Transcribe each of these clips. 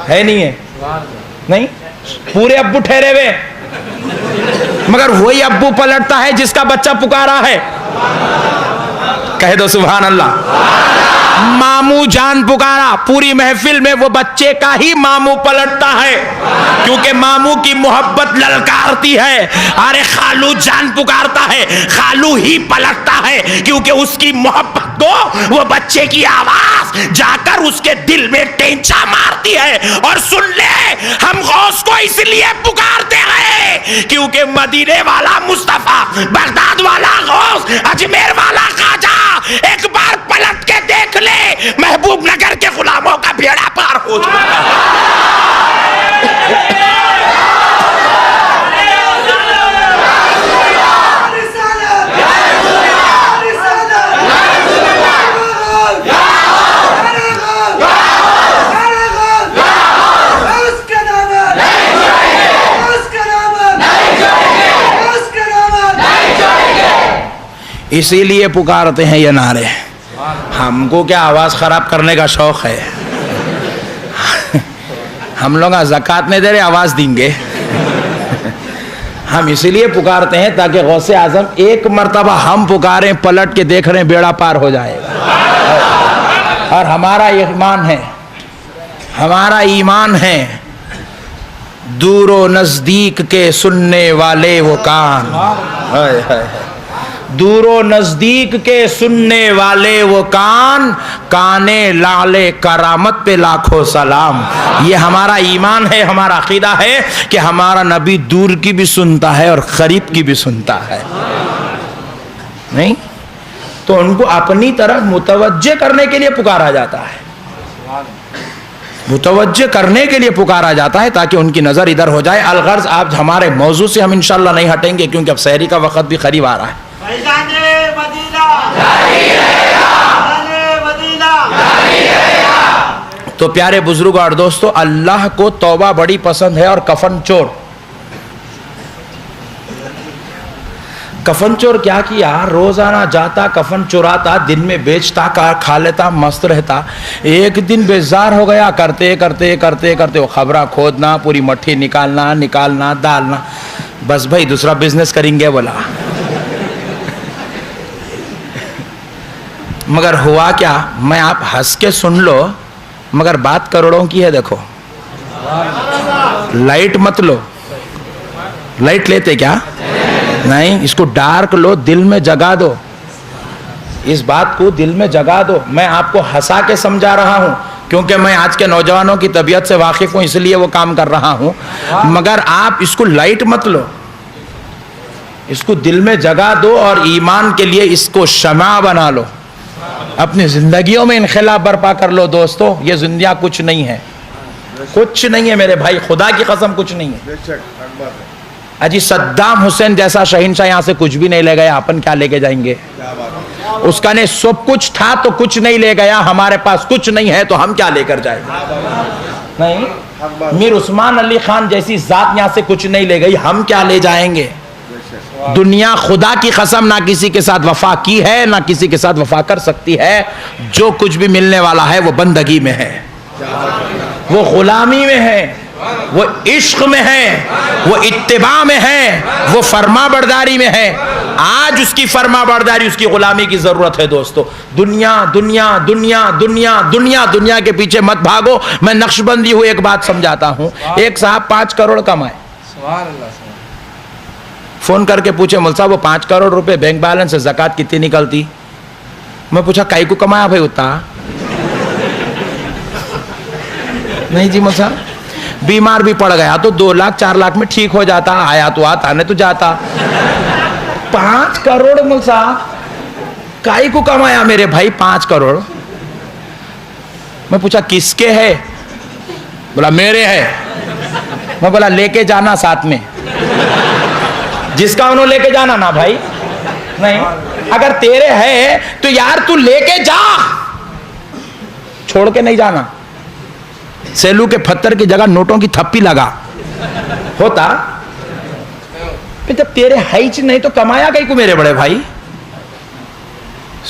ہے نہیں ہے؟ نہیں، پورے ابو ٹھہرے ہوئے، مگر وہی ابو پلٹتا ہے جس کا بچہ پکارا ہے. کہہ دو سبحان اللہ. ماموں جان پکارا، پوری محفل میں وہ بچے کا ہی ماموں پلٹتا ہے، کیونکہ ماموں کی محبت للکارتی ہے. ارے خالو جان پکارتا ہے، خالو ہی پلٹتا ہے، کیونکہ اس کی محبت کو وہ بچے کی آواز جا کر اس کے دل میں ٹینچا مارتی ہے. اور سن لے، ہم غوث کو اس لیے پکارتے ہیں کیونکہ مدینے والا مصطفیٰ، بغداد والا غوث، اجمیر والا خواجہ ایک بار پلٹ کے دیکھ لے، محبوب نگر کے غلاموں کا بیڑا پار ہو چکا. اسی لیے پکارتے ہیں یہ نعرے. ہم کو کیا آواز خراب کرنے کا شوق ہے؟ ہم لوگ زکوٰۃ نہیں دے رہے، آواز دیں گے. ہم اسی لیے پکارتے ہیں تاکہ غوث اعظم ایک مرتبہ ہم پکاریں، پلٹ کے دیکھ رہے ہیں بیڑا پار ہو جائے گا. اور ہمارا ایمان ہے دور و نزدیک کے سننے والے وہ کان، دور و نزدیک کے سننے والے وہ کان، کانے لعلِ کرامت پہ لاکھوں سلام. یہ ہمارا ایمان ہے، ہمارا عقیدہ ہے کہ ہمارا نبی دور کی بھی سنتا ہے اور قریب کی بھی سنتا ہے. نہیں تو ان کو اپنی طرف متوجہ کرنے کے لیے پکارا جاتا ہے، متوجہ کرنے کے لیے پکارا جاتا ہے تاکہ ان کی نظر ادھر ہو جائے. الغرض آپ ہمارے موضوع سے ہم انشاءاللہ نہیں ہٹیں گے کیونکہ اب سحری کا وقت بھی قریب آ رہا ہے. تو پیارے بزرگ اور دوستو، اللہ کو توبہ بڑی پسند ہے. اور کفن چور کیا کیا؟ روزانہ جاتا کفن چوراتا، دن میں بیچتا، کھا لیتا، مست رہتا. ایک دن بیزار ہو گیا، کرتے کرتے کرتے کرتے وہ خبرہ کھودنا، پوری مٹھی نکالنا ڈالنا. بس بھائی دوسرا بزنس کریں گے بولا. مگر ہوا کیا؟ میں آپ ہنس کے سن لو، مگر بات کروڑوں کی ہے. دیکھو، لائٹ مت لو. لائٹ لیتے کیا؟ نہیں، اس کو ڈارک لو، دل میں جگا دو. اس بات کو دل میں جگا دو. میں آپ کو ہنسا کے سمجھا رہا ہوں کیونکہ میں آج کے نوجوانوں کی طبیعت سے واقف ہوں، اس لیے وہ کام کر رہا ہوں. مگر آپ اس کو لائٹ مت لو، اس کو دل میں جگا دو اور ایمان کے لیے اس کو شمع بنا لو. اپنی زندگیوں میں انقلاب برپا کر لو. دوستو، یہ زندگیاں کچھ نہیں ہے، کچھ نہیں ہے میرے بھائی، خدا کی قسم کچھ نہیں ہے. اجی صدام حسین جیسا شہنشاہ یہاں سے کچھ بھی نہیں لے گیا، اپن کیا لے کے جائیں گے؟ اس کا نے سب کچھ تھا تو کچھ نہیں لے گیا. ہمارے پاس کچھ نہیں ہے تو ہم کیا لے کر جائیں گے؟ نہیں، میر عثمان علی خان جیسی ذات یہاں سے کچھ نہیں لے گئی، ہم کیا لے جائیں گے؟ دنیا خدا کی قسم نہ کسی کے ساتھ وفا کی ہے نہ کسی کے ساتھ وفا کر سکتی ہے. جو کچھ بھی ملنے والا ہے وہ بندگی میں ہے، وہ غلامی میں ہے، وہ عشق میں ہے، وہ اتباع میں ہے، وہ فرما برداری میں ہے. آج اس کی فرما برداری، اس کی غلامی کی ضرورت ہے. دوستو، دنیا دنیا دنیا دنیا دنیا دنیا کے پیچھے مت بھاگو. میں نقش بندی ہوئی ایک بات سمجھاتا ہوں. ایک صاحب 5 کروڑ کمائے، فون کر کے پوچھے مول صاحب وہ 5 کروڑ روپے بینک بیلنس سے زکوٰۃ کتنی نکلتی؟ میں پوچھا کائی کو کمایا بھائی اتنا؟ نہیں جی مول صاحب، بیمار بھی پڑ گیا تو 2 لاکھ 4 لاکھ میں ٹھیک ہو جاتا، آیا تو آتا نہیں تو جاتا. 5 کروڑ مول صاحب کائی کو کمایا میرے بھائی 5 کروڑ؟ میں پوچھا کس کے ہے؟ بولا میرے ہے. میں بولا لے کے جانا ساتھ میں، جس کا انہوں لے کے جانا نا بھائی. نہیں، اگر تیرے ہے تو یار تو لے کے جا، چھوڑ کے نہیں جانا. سیلو کے پتھر کی جگہ نوٹوں کی تھپی لگا ہوتا. جب تیرے ہائچ نہیں تو کمایا کئی کو میرے بڑے بھائی؟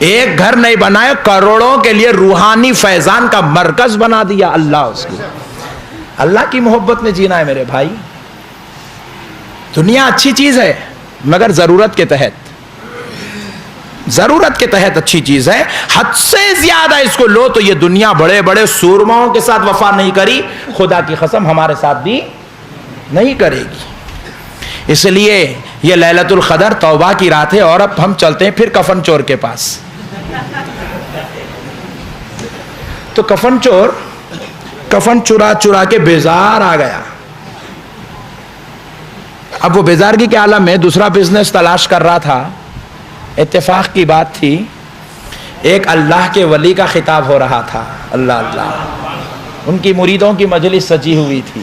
ایک گھر نہیں بنائے، کروڑوں کے لیے روحانی فیضان کا مرکز بنا دیا اللہ اس کو۔ اللہ کی محبت میں جینا ہے میرے بھائی۔ دنیا اچھی چیز ہے مگر ضرورت کے تحت، ضرورت کے تحت اچھی چیز ہے۔ حد سے زیادہ اس کو لو تو یہ دنیا بڑے بڑے سورماؤں کے ساتھ وفا نہیں کری، خدا کی قسم ہمارے ساتھ بھی نہیں کرے گی۔ اس لیے یہ لیلۃ القدر توبہ کی رات ہے۔ اور اب ہم چلتے ہیں پھر کفن چور کے پاس۔ تو کفن چور کفن چرا چرا کے بیزار آ گیا۔ اب وہ بیزارگی کے عالم میں دوسرا بزنس تلاش کر رہا تھا۔ اتفاق کی بات تھی، ایک اللہ کے ولی کا خطاب ہو رہا تھا۔ اللہ اللہ، ان کی مریدوں کی مجلس سجی ہوئی تھی،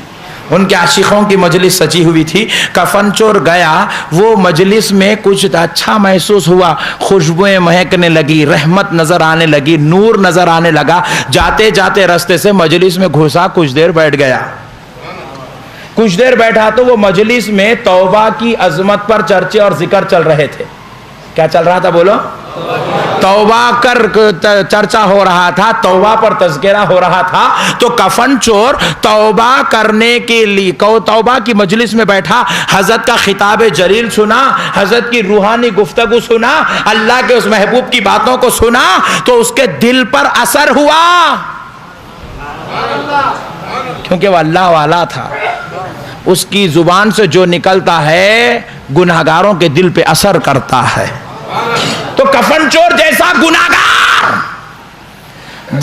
ان کے عاشقوں کی مجلس سجی ہوئی تھی۔ کفن چور گیا، وہ مجلس میں کچھ اچھا محسوس ہوا، خوشبوئیں مہکنے لگی، رحمت نظر آنے لگی، نور نظر آنے لگا۔ جاتے جاتے رستے سے مجلس میں گھسا، کچھ دیر بیٹھ گیا۔ کچھ دیر بیٹھا تو وہ مجلس میں توبہ کی عظمت پر چرچے اور ذکر چل رہے تھے۔ کیا چل رہا تھا بولو؟ توبہ کر چرچا ہو رہا تھا، توبہ پر تذکرہ ہو رہا تھا۔ تو کفن چور توبہ کرنے کے لیے توبہ کی مجلس میں بیٹھا، حضرت کا خطاب جلیل سنا، حضرت کی روحانی گفتگو سنا، اللہ کے اس محبوب کی باتوں کو سنا تو اس کے دل پر اثر ہوا، کیونکہ وہ اللہ والا تھا۔ اس کی زبان سے جو نکلتا ہے گناہگاروں کے دل پہ اثر کرتا ہے۔ تو کفن چور جیسا گناہگار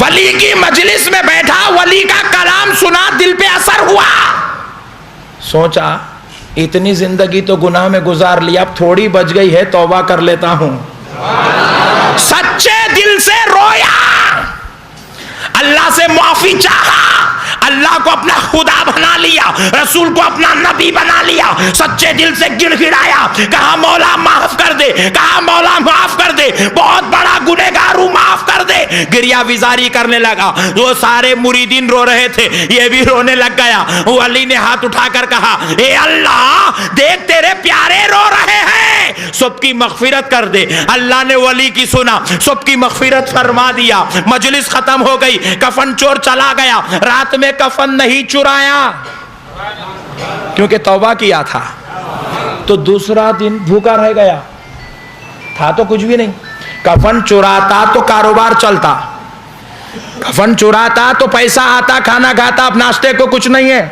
ولی کی مجلس میں بیٹھا، ولی کا کلام سنا، دل پہ اثر ہوا، سوچا اتنی زندگی تو گناہ میں گزار لیا، اب تھوڑی بچ گئی ہے، توبہ کر لیتا ہوں۔ سچے دل سے رویا، اللہ سے معافی چاہا، اللہ کو اپنا خدا بنا لیا، رسول کو اپنا نبی بنا لیا، سچے دل سے گڑ گڑایا، کہا مولا معاف کر دے، کہا مولا معاف کر دے، بہت بڑا گنہگار ہوں، معاف کر دے۔ گریہ وزاری کرنے لگا، وہ سارے مریدین رو رہے تھے، یہ بھی رونے لگ گیا۔ ولی نے ہاتھ اٹھا کر کہا، اے اللہ دیکھ تیرے پیارے رو رہے ہیں، سب کی مغفرت کر دے۔ اللہ نے ولی کی سنا، سب کی مغفرت فرما دیا۔ مجلس ختم ہو گئی، کفن چور چلا گیا، رات میں کفن نہیں چرایا کیونکہ توبہ کیا تھا۔ تو دوسرا دن بھوکا رہ گیا، تھا تو کچھ بھی نہیں۔ کفن چراتا تو کاروبار چلتا، کفن چراتا تو پیسہ آتا، کھانا کھاتا، اب ناشتے کو کچھ نہیں ہے،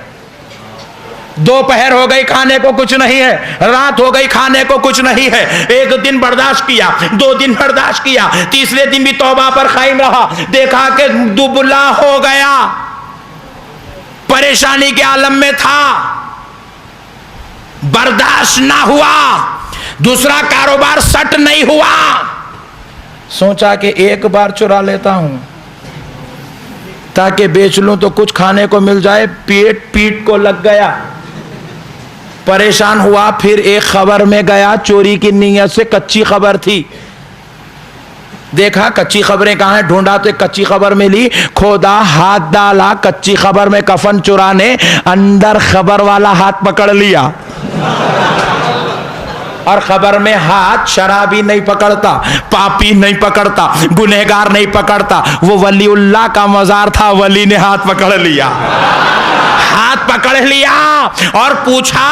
دوپہر ہو گئی کھانے کو کچھ نہیں ہے، رات ہو گئی کھانے کو کچھ نہیں ہے۔ ایک دن برداشت کیا، دو دن برداشت کیا، تیسرے دن بھی توبہ پر قائم رہا، دیکھا کہ دبلا ہو گیا، پریشانی کے عالم میں تھا، برداشت نہ ہوا، دوسرا کاروبار سٹ نہیں ہوا۔ سوچا کہ ایک بار چرا لیتا ہوں تاکہ بیچ لوں تو کچھ کھانے کو مل جائے، پیٹ کو لگ گیا، پریشان ہوا۔ پھر ایک خبر میں گیا، چوری کی نیت سے، کچی خبر تھی، دیکھا کچی خبریں کہاں ہیں، ڈھونڈا تو ایک کچی خبر ملی، کھودا، ہاتھ ڈالا کچی خبر میں کفن چرانے، اندر خبر والا ہاتھ پکڑ لیا۔ اور خبر میں ہاتھ شرابی نہیں پکڑتا، پاپی نہیں پکڑتا، گنہگار نہیں پکڑتا، وہ ولی اللہ کا مزار تھا، ولی نے ہاتھ پکڑ لیا، ہاتھ پکڑ لیا اور پوچھا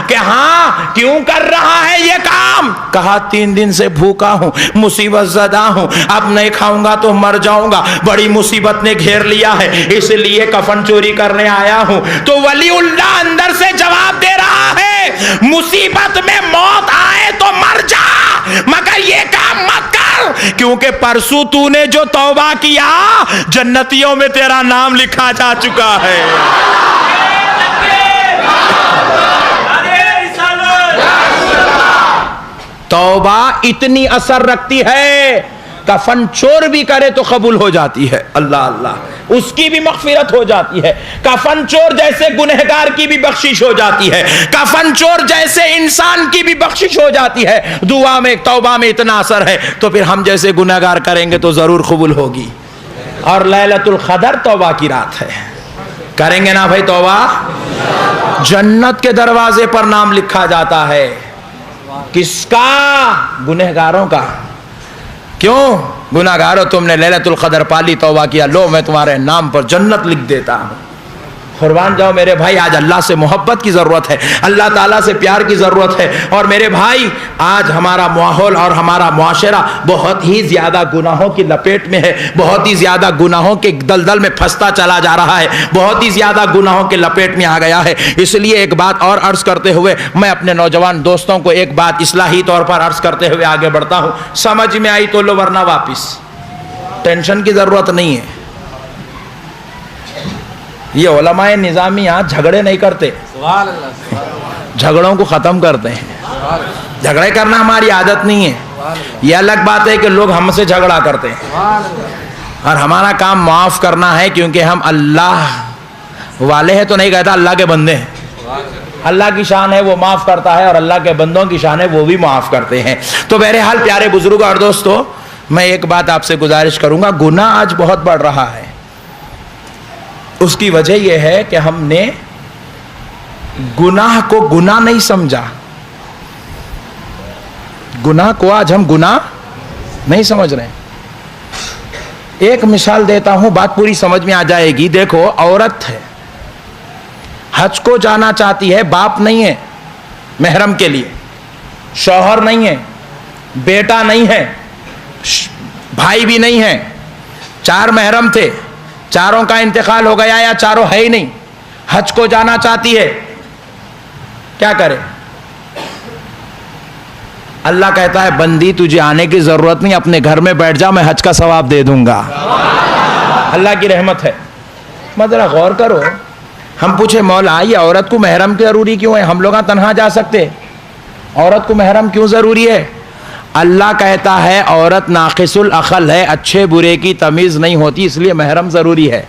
کہ ہاں کیوں کر رہا ہے یہ کام؟ کہا 3 دن سے بھوکا ہوں، مصیبت زدہ ہوں، اب نہیں کھاؤں گا تو مر جاؤں گا، بڑی مصیبت نے گھیر لیا ہے، اس لیے کفن چوری کرنے آیا ہوں۔ تو ولی اللہ اندر سے جواب دے رہا ہے، مصیبت میں موت آئے تو مر جا، مگر یہ کام مت کر، کیونکہ پرسوں تو نے جو توبہ کیا جنتیوں میں تیرا نام لکھا جا چکا ہے۔ توبہ اتنی اثر رکھتی ہے، کفن چور بھی کرے تو قبول ہو جاتی ہے، اللہ اللہ، اس کی بھی مغفرت ہو جاتی ہے، کفن چور جیسے گنہگار کی بھی بخشش ہو جاتی ہے، کفن چور جیسے انسان کی بھی بخشش ہو جاتی ہے۔ دعا میں، توبہ میں اتنا اثر ہے تو پھر ہم جیسے گنہگار کریں گے تو ضرور قبول ہوگی۔ اور لیلۃ القدر توبہ کی رات ہے، کریں گے نا بھائی توبہ؟ جنت کے دروازے پر نام لکھا جاتا ہے، کس کا؟ گنہگاروں کا۔ کیوں گناہگارو تم نے لیلۃ القدر پالی توبہ کیا، لو میں تمہارے نام پر جنت لکھ دیتا ہوں۔ قربان جاؤ میرے بھائی، آج اللہ سے محبت کی ضرورت ہے، اللہ تعالیٰ سے پیار کی ضرورت ہے۔ اور میرے بھائی آج ہمارا ماحول اور ہمارا معاشرہ بہت ہی زیادہ گناہوں کی لپیٹ میں ہے، بہت ہی زیادہ گناہوں کے دلدل میں پھنستا چلا جا رہا ہے، بہت ہی زیادہ گناہوں کے لپیٹ میں آ گیا ہے۔ اس لیے ایک بات اور عرض کرتے ہوئے میں اپنے نوجوان دوستوں کو ایک بات اصلاحی طور پر عرض کرتے ہوئے آگے بڑھتا ہوں، سمجھ میں آئی تو لو ورنہ واپس، ٹینشن کی ضرورت نہیں ہے۔ یہ علماء نظامیہ جھگڑے نہیں کرتے، جھگڑوں کو ختم کرتے ہیں۔ جھگڑے کرنا ہماری عادت نہیں ہے، یہ الگ بات ہے کہ لوگ ہم سے جھگڑا کرتے ہیں، اور ہمارا کام معاف کرنا ہے، کیونکہ ہم اللہ والے ہیں تو نہیں کہتا اللہ کے بندے ہیں۔ اللہ کی شان ہے وہ معاف کرتا ہے، اور اللہ کے بندوں کی شان ہے وہ بھی معاف کرتے ہیں۔ تو بہرحال پیارے بزرگوں اور دوستو، میں ایک بات آپ سے گزارش کروں گا، گناہ آج بہت بڑھ رہا ہے۔ اس کی وجہ یہ ہے کہ ہم نے گناہ کو گناہ نہیں سمجھا، گناہ کو آج ہم گناہ نہیں سمجھ رہے ہیں۔ ایک مثال دیتا ہوں، بات پوری سمجھ میں آ جائے گی۔ دیکھو، عورت ہے، حج کو جانا چاہتی ہے، باپ نہیں ہے محرم کے لیے، شوہر نہیں ہے، بیٹا نہیں ہے، بھائی بھی نہیں ہے، 4 محرم تھے، چاروں کا انتقال ہو گیا یا چاروں ہے ہی نہیں، حج کو جانا چاہتی ہے، کیا کرے؟ اللہ کہتا ہے بندی تجھے آنے کی ضرورت نہیں، اپنے گھر میں بیٹھ جا، میں حج کا ثواب دے دوں گا۔ اللہ کی رحمت ہے۔ ذرا غور کرو، ہم پوچھے مولا یہ عورت کو محرم کی ضروری کیوں ہے؟ ہم لوگ تنہا جا سکتے، عورت کو محرم کیوں ضروری ہے؟ اللہ کہتا ہے عورت ناقص العقل ہے، اچھے برے کی تمیز نہیں ہوتی، اس لیے محرم ضروری ہے۔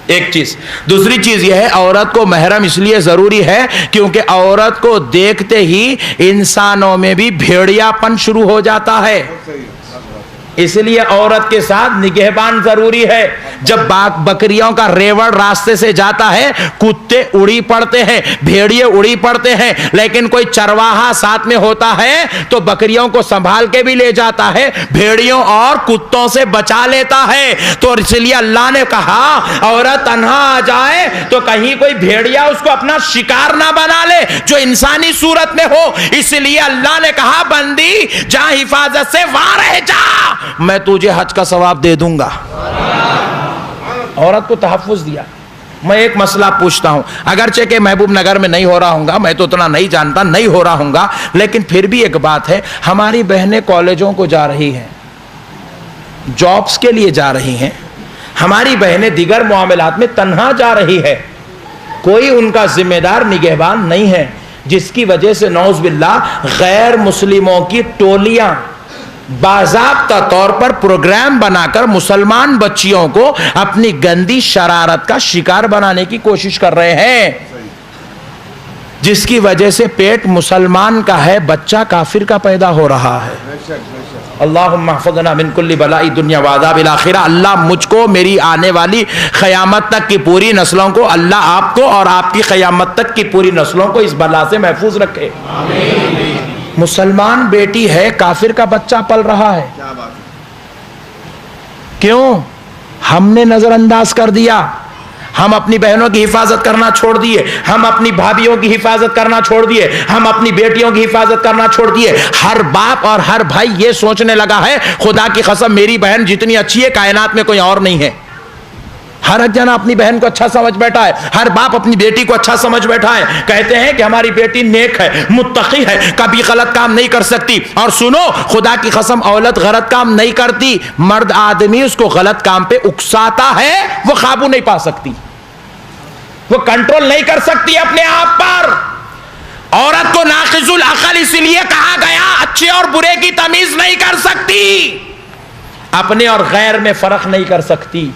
ایک چیز۔ دوسری چیز یہ ہے، عورت کو محرم اس لیے ضروری ہے کیونکہ عورت کو دیکھتے ہی انسانوں میں بھی بھیڑیا پن شروع ہو جاتا ہے، اس لیے عورت کے ساتھ نگہبان ضروری ہے۔ جب بکریوں کا ریوڑ راستے سے جاتا ہے، کتے اڑی پڑتے ہیں، بھیڑیے اڑی پڑتے ہیں، لیکن کوئی چرواہا ساتھ میں ہوتا ہے تو بکریوں کو سنبھال کے بھی لے جاتا ہے، بھیڑیوں اور کتوں سے بچا لیتا ہے۔ تو اس لیے اللہ نے کہا عورت تنہا آ جائے تو کہیں کوئی بھیڑیا اس کو اپنا شکار نہ بنا لے جو انسانی صورت میں ہو، اس لیے اللہ نے کہا بندی جا حفاظت سے وہاں رہ جا، میں تجھے حج کا ثواب دے دوں گا۔ عورت کو تحفظ دیا۔ میں ایک مسئلہ پوچھتا ہوں، اگرچہ کہ محبوب نگر میں نہیں ہو رہا ہوں گا، میں تو اتنا نہیں جانتا، نہیں ہو رہا ہوں گا، لیکن پھر بھی ایک بات ہے، ہماری بہنیں کالجوں کو جا رہی ہیں، جابز کے لیے جا رہی ہیں، ہماری بہنیں دیگر معاملات میں تنہا جا رہی ہے، کوئی ان کا ذمہ دار نگہبان نہیں ہے، جس کی وجہ سے نعوذ باللہ غیر مسلموں کی ٹولیاں باضابطہ طور پر پروگرام بنا کر مسلمان بچیوں کو اپنی گندی شرارت کا شکار بنانے کی کوشش کر رہے ہیں، جس کی وجہ سے پیٹ مسلمان کا ہے، بچہ کافر کا پیدا ہو رہا ہے۔ اللہم احفظنا من کل بلاء دنیا و عذاب الآخرہ۔ اللہ مجھ کو، میری آنے والی قیامت تک کی پوری نسلوں کو، اللہ آپ کو اور آپ کی قیامت تک کی پوری نسلوں کو اس بلا سے محفوظ رکھے۔ مسلمان بیٹی ہے، کافر کا بچہ پل رہا ہے، کیوں؟ ہم نے نظر انداز کر دیا، ہم اپنی بہنوں کی حفاظت کرنا چھوڑ دیے، ہم اپنی بھابھیوں کی حفاظت کرنا چھوڑ دیے، ہم اپنی بیٹیوں کی حفاظت کرنا چھوڑ دیے۔ ہر باپ اور ہر بھائی یہ سوچنے لگا ہے خدا کی قسم میری بہن جتنی اچھی ہے کائنات میں کوئی اور نہیں ہے۔ ہر ایک جنا اپنی بہن کو اچھا سمجھ بیٹھا ہے، ہر باپ اپنی بیٹی کو اچھا سمجھ بیٹھا ہے، کہتے ہیں کہ ہماری بیٹی نیک ہے، متقی ہے، کبھی غلط کام نہیں کر سکتی۔ اور سنو، خدا کی قسم عورت غلط کام نہیں کرتی، مرد آدمی اس کو غلط کام پہ اکساتا ہے، وہ قابو نہیں پا سکتی، وہ کنٹرول نہیں کر سکتی اپنے آپ پر۔ عورت کو ناقص العقل اس لیے کہا گیا، اچھے اور برے کی تمیز نہیں کر سکتی، اپنے اور غیر میں فرق نہیں کر سکتی۔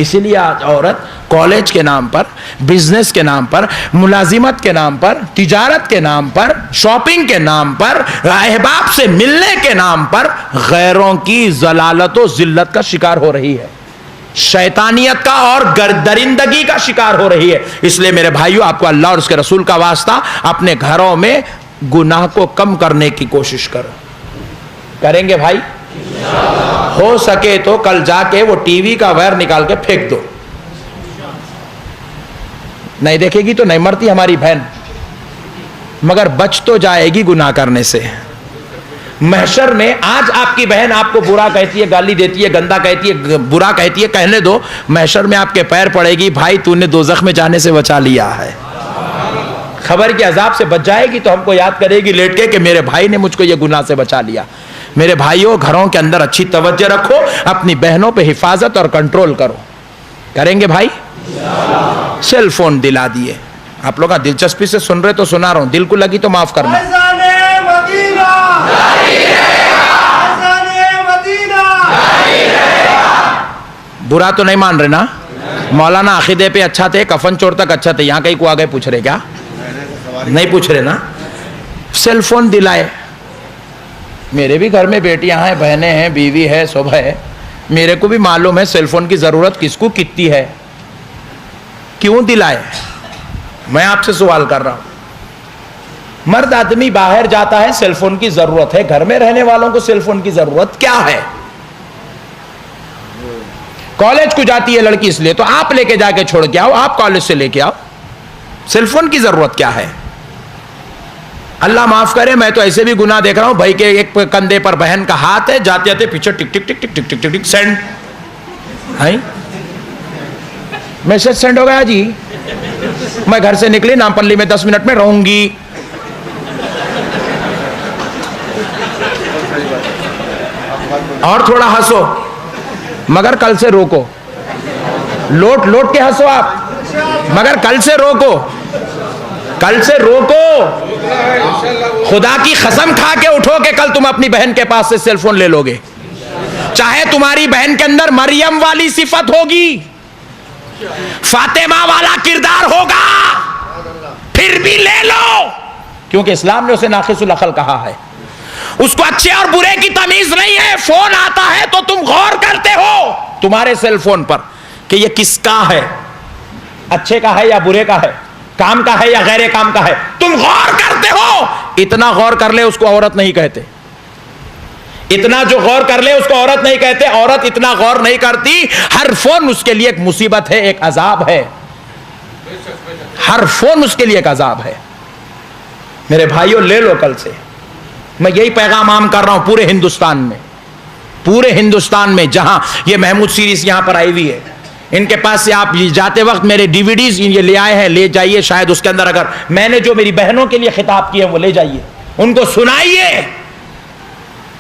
اسی لیے آج عورت کالج کے نام پر، بزنس کے نام پر، ملازمت کے نام پر، تجارت کے نام پر، شاپنگ کے نام پر، احباب سے ملنے کے نام پر غیروں کی ضلالت و ذلت کا شکار ہو رہی ہے، شیطانیت کا اور درندگی کا شکار ہو رہی ہے۔ اس لیے میرے بھائیو، آپ کو اللہ اور اس کے رسول کا واسطہ اپنے گھروں میں گناہ کو کم کرنے کی کوشش کرو۔ کریں گے بھائی؟ ہو سکے تو کل جا کے وہ ٹی وی کا وائر نکال کے پھینک دو. نہیں دیکھے گی تو نہیں مرتی ہماری بہن, مگر بچ تو جائے گی گناہ کرنے سے. محشر میں آج آپ کی بہن آپ کو برا کہتی ہے, گالی دیتی ہے, گندا کہتی ہے, برا کہتی ہے, کہنے دو. محشر میں آپ کے پیر پڑے گی, بھائی تو نے دوزخ میں جانے سے بچا لیا ہے. خبر کے عذاب سے بچ جائے گی تو ہم کو یاد کرے گی لیٹ کے کہ میرے بھائی نے مجھ کو یہ گناہ سے بچا لیا. میرے بھائیوں, گھروں کے اندر اچھی توجہ رکھو, اپنی بہنوں پہ حفاظت اور کنٹرول کرو. کریں گے بھائی؟ سیل فون دلا دیے. آپ لوگ دلچسپی سے سن رہے تو سنا رہا ہوں, دل کو لگی تو معاف کرنا. برا تو نہیں مان رہے نا؟ مولانا عقیدے پہ اچھا تھے, کفن چور تک اچھا تھے, یہاں کہیں کو آگے پوچھ رہے کیا؟ نہیں پوچھ رہے نا؟ سیل فون دلائے. میرے بھی گھر میں بیٹیاں ہیں, بہنیں ہیں, بیوی ہے, سب ہے. میرے کو بھی معلوم ہے سیل فون کی ضرورت کس کو کتنی ہے. کیوں دلائے؟ میں آپ سے سوال کر رہا ہوں. مرد آدمی باہر جاتا ہے, سیل فون کی ضرورت ہے. گھر میں رہنے والوں کو سیل فون کی ضرورت کیا ہے؟ کالج کو جاتی ہے لڑکی اس لیے, تو آپ لے کے جا کے چھوڑ کے آؤ, آپ کالج سے لے کے آؤ. سیل فون کی ضرورت کیا ہے؟ اللہ معاف کرے, میں تو ایسے بھی گناہ دیکھ رہا ہوں. بھائی کے ایک کندھے پر بہن کا ہاتھ ہے, جاتے جاتے پیچھے ٹک ٹک ٹک ٹک ٹک ٹک ٹک ٹک سینڈ. میسج سینڈ ہو گیا جی, میں گھر سے نکلی, نامپلی میں 10 منٹ میں رہوں گی. اور تھوڑا ہنسو, مگر کل سے روکو. لوٹ لوٹ کے ہنسو آپ, مگر کل سے روکو. کل سے روکو. خدا کی قسم کھا کے اٹھو کہ کل تم اپنی بہن کے پاس سے سیل فون لے لو گے. چاہے تمہاری بہن کے اندر مریم والی صفت ہوگی, فاطمہ والا کردار ہوگا, پھر بھی لے لو, کیونکہ اسلام نے اسے ناقص العقل کہا ہے. اس کو اچھے اور برے کی تمیز نہیں ہے. فون آتا ہے تو تم غور کرتے ہو تمہارے سیل فون پر کہ یہ کس کا ہے, اچھے کا ہے یا برے کا ہے, کام کا ہے یا غیر کام کا ہے. تم غور کرتے ہو. اتنا غور کر لے اس کو عورت نہیں کہتے. اتنا جو غور کر لے اس کو عورت نہیں کہتے. عورت اتنا غور نہیں کرتی. ہر فون اس کے لیے ایک مصیبت ہے, ایک عذاب ہے. ہر فون اس کے لیے ایک عذاب ہے. میرے بھائیوں, لے لو کل سے. میں یہی پیغام عام کر رہا ہوں پورے ہندوستان میں. پورے ہندوستان میں جہاں یہ محمود سیریز یہاں پر آئی ہوئی ہے, ان کے پاس سے آپ جاتے وقت میرے ڈی وی ڈیز یہ لے آئے ہیں, لے جائیے. شاید اس کے اندر اگر میں نے جو میری بہنوں کے لیے خطاب کیے ہیں وہ لے جائیے, ان کو سنائیے.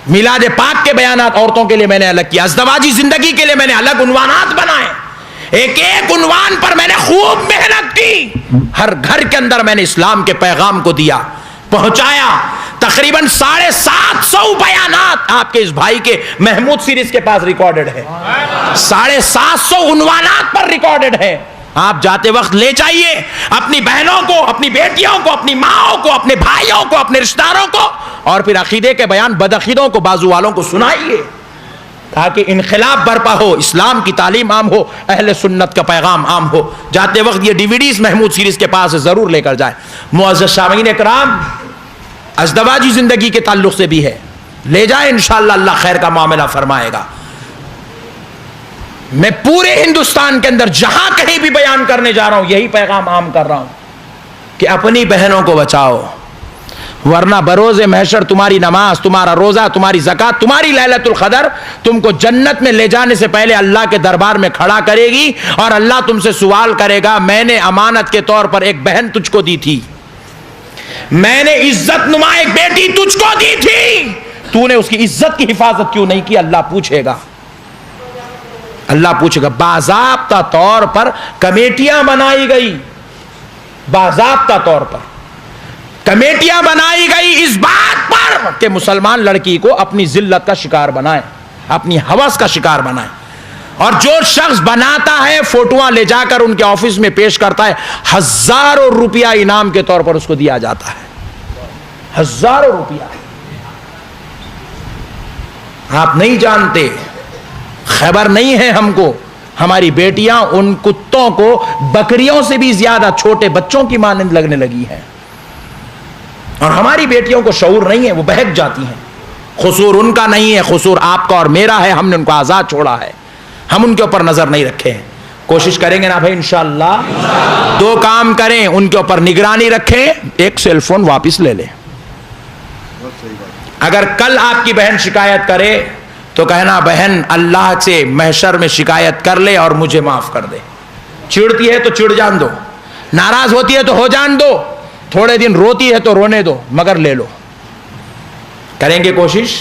میلاد پاک کے بیانات عورتوں کے لیے میں نے الگ کیا, ازدواجی زندگی کے لیے میں نے الگ عنوانات بنائے. ایک ایک عنوان پر میں نے خوب محنت کی. ہر گھر کے اندر میں نے اسلام کے پیغام کو دیا, پہنچایا. تقریباً 750 بیانات آپ کے اس بھائی کے محمود سیریز کے پاس ریکارڈڈ ہے. 750 عنوانات پر ریکارڈڈ ہے. آپ جاتے وقت لے جائیے اپنی بہنوں کو, اپنی بیٹیوں کو, اپنی ماں کو, اپنے بھائیوں کو, اپنے رشتہ داروں کو, اور پھر عقیدے کے بیان بدعقیدوں کو, بازو والوں کو سنائیے, تاکہ انقلاب برپا ہو, اسلام کی تعلیم عام ہو, اہل سنت کا پیغام عام ہو. جاتے وقت یہ ڈی وی ڈیز محمود سیریز کے پاس ضرور لے کر جائیں. معزز سامعین کرام, ازدواجی زندگی کے تعلق سے بھی ہے, لے جائیں, انشاءاللہ اللہ خیر کا معاملہ فرمائے گا. میں پورے ہندوستان کے اندر جہاں کہیں بھی بیان کرنے جا رہا ہوں یہی پیغام عام کر رہا ہوں کہ اپنی بہنوں کو بچاؤ, ورنہ بروز محشر تمہاری نماز, تمہارا روزہ, تمہاری زکات, تمہاری لیلۃ القدر تم کو جنت میں لے جانے سے پہلے اللہ کے دربار میں کھڑا کرے گی, اور اللہ تم سے سوال کرے گا, میں نے امانت کے طور پر ایک بہن تجھ کو دی تھی, میں نے عزت نما ایک بیٹی تجھ کو دی تھی, تو نے اس کی عزت کی حفاظت کیوں نہیں کی؟ اللہ پوچھے گا. اللہ پوچھے گا. باضابطہ طور پر کمیٹیاں بنائی گئی, باضابطہ طور پر کمیٹیاں بنائی گئی اس بات پر کہ مسلمان لڑکی کو اپنی ذلت کا شکار بنائیں, اپنی ہوس کا شکار بنائیں. اور جو شخص بناتا ہے فوٹوਆਂ لے جا کر ان کے آفس میں پیش کرتا ہے, ہزاروں روپیہ انعام کے طور پر اس کو دیا جاتا ہے, ہزاروں روپیہ. آپ نہیں جانتے, خبر نہیں ہے ہم کو, ہماری بیٹیاں ان کتوں کو بکریوں سے بھی زیادہ چھوٹے بچوں کی مانند لگنے لگی ہیں, اور ہماری بیٹیوں کو شعور نہیں ہے, وہ بہک جاتی ہیں. قصور ان کا نہیں ہے، قصور آپ کا اور میرا ہے، ہم نے ان کو آزاد چھوڑا ہے، ہم ان کے اوپر نظر نہیں رکھے ہیں۔ کوشش کریں گے نا بھائی انشاءاللہ؟ دو کام کریں، ان کے اوپر نگرانی رکھیں، ایک سیل فون واپس لے لیں۔ اگر کل آپ کی بہن شکایت کرے تو کہنا بہن اللہ سے محشر میں شکایت کر لے اور مجھے معاف کر دے۔ چڑتی ہے تو چڑ جان دو، ناراض ہوتی ہے تو ہو جان دو، تھوڑے دن روتی ہے تو رونے دو، مگر لے لو۔ کریں گے کوشش؟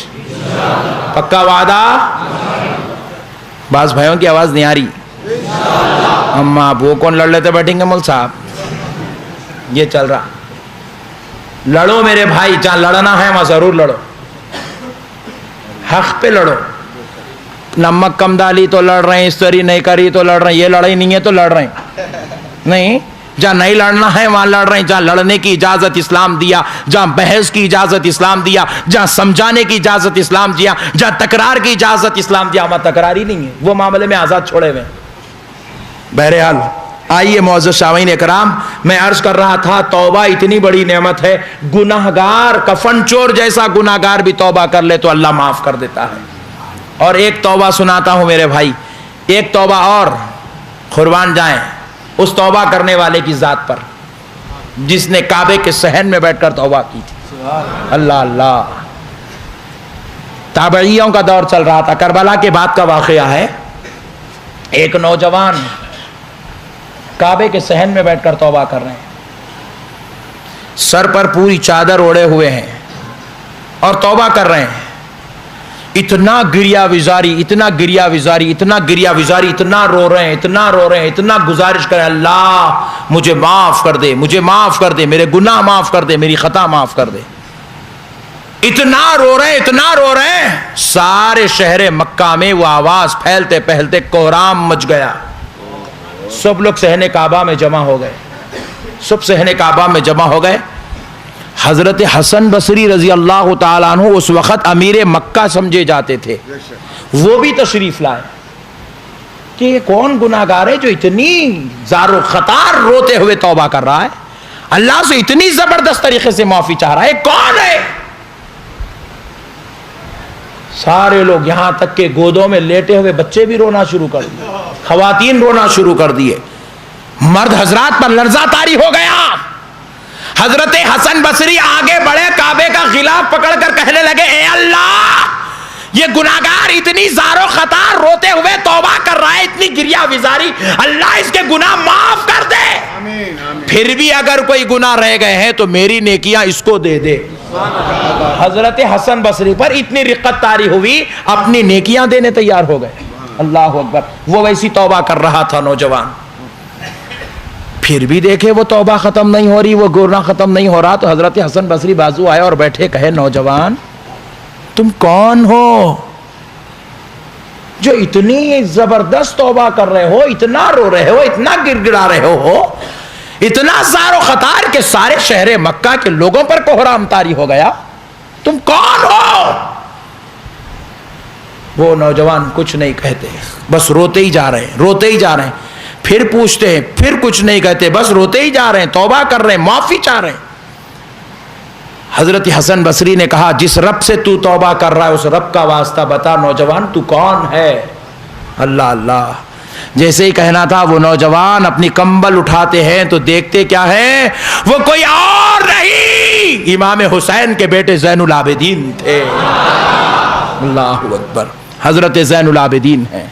پکا وعدہ؟ بعض بھائیوں کی آواز نہیں آ رہی۔ اما ابو کون لڑ لیتے بیٹھیں گے مول صاحب؟ یہ چل رہا۔ لڑو میرے بھائی، جہاں لڑنا ہے وہاں ضرور لڑو، حق پہ لڑو۔ نمک کم ڈالی تو لڑ رہے ہیں، استری نہیں کری تو لڑ رہے ہیں، یہ لڑائی نہیں ہے تو لڑ رہے ہیں نہیں۔ جہاں نہیں لڑنا ہے وہاں لڑ رہے ہیں، جہاں لڑنے کی اجازت اسلام دیا، جہاں بحث کی اجازت اسلام دیا، جہاں سمجھانے کی اجازت اسلام دیا، جہاں تکرار کی اجازت اسلام دیا، وہاں تکرار ہی نہیں ہے، وہ معاملے میں آزاد چھوڑے ہوئے۔ بہرحال آئیے معزز شاوین اکرام، میں عرض کر رہا تھا توبہ اتنی بڑی نعمت ہے، گناہگار کفن چور جیسا گناہگار بھی توبہ کر لے تو اللہ معاف کر دیتا ہے۔ اور ایک توبہ سناتا ہوں میرے بھائی، ایک توبہ اور، قربان جائیں اس توبہ کرنے والے کی ذات پر جس نے کعبے کے صحن میں بیٹھ کر توبہ کی تھی۔ اللہ اللہ، تابعیوں کا دور چل رہا تھا، کربلا کے بعد کا واقعہ ہے۔ ایک نوجوان کعبے کے صحن میں بیٹھ کر توبہ کر رہے ہیں، سر پر پوری چادر اوڑے ہوئے ہیں اور توبہ کر رہے ہیں۔ اتنا گریا وزاری، اتنا گریا وزاری، اتنا گریا وزاری، اتنا رو رہے ہیں، اتنا رو رہے ہیں، اتنا گزارش کریں اللہ مجھے معاف کر دے، مجھے معاف کر دے، میرے گناہ معاف کر دے، میری خطا معاف کر دے۔ اتنا رو رہے ہیں، اتنا رو رہے ہیں، سارے شہر مکہ میں وہ آواز پھیلتے پھیلتے کوہرام مچ گیا۔ سب لوگ صحن کعبہ میں جمع ہو گئے، سب صحن کعبہ میں جمع ہو گئے۔ حضرت حسن بصری رضی اللہ تعالیٰ عنہ اس وقت امیر مکہ سمجھے جاتے تھے، وہ بھی تشریف لائے کہ یہ کون گناہگار ہے جو اتنی زار و خطار روتے ہوئے توبہ کر رہا ہے، اللہ سے اتنی زبردست طریقے سے معافی چاہ رہا ہے، کون ہے؟ سارے لوگ، یہاں تک کہ گودوں میں لیٹے ہوئے بچے بھی رونا شروع کر دیے، خواتین رونا شروع کر دیے، مرد حضرات پر لرزہ طاری ہو گیا۔ حضرت حسن بصری آگے بڑھے، کعبے کا غلاف پکڑ کر کہنے لگے اے اللہ یہ گناہگار اتنی زار و خطار روتے ہوئے توبہ کر رہا ہے، اتنی گریا وزاری، اللہ اس کے گناہ معاف کر دے، پھر بھی اگر کوئی گناہ رہ گئے ہیں تو میری نیکیاں اس کو دے دے۔ حضرت حسن بصری پر اتنی رقت طاری ہوئی، اپنی نیکیاں دینے تیار ہو گئے۔ اللہ اکبر، وہ ویسی توبہ کر رہا تھا نوجوان، پھر بھی دیکھے وہ توبہ ختم نہیں ہو رہی، وہ گناہ ختم نہیں ہو رہا، تو حضرت حسن بصری بازو آئے اور بیٹھے، کہے نوجوان تم کون ہو جو اتنی زبردست توبہ کر رہے ہو، اتنا رو رہے ہو، اتنا گر گڑا رہے ہو، اتنا زار و خطار کہ سارے شہر مکہ کے لوگوں پر کوہرام طاری ہو گیا، تم کون ہو؟ وہ نوجوان کچھ نہیں کہتے، بس روتے ہی جا رہے ہیں، روتے ہی جا رہے ہیں، پھر پوچھتے ہیں، پھر کچھ نہیں کہتے، بس روتے ہی جا رہے ہیں، توبہ کر رہے ہیں، معافی چاہ رہے ہیں۔ حضرت حسن بصری نے کہا جس رب سے تو توبہ کر رہا ہے اس رب کا واسطہ بتا نوجوان تو کون ہے؟ اللہ اللہ، جیسے ہی کہنا تھا وہ نوجوان اپنی کمبل اٹھاتے ہیں تو دیکھتے کیا ہے، وہ کوئی اور نہیں، امام حسین کے بیٹے زین العابدین تھے۔ اللہ اکبر، حضرت زین العابدین ہیں۔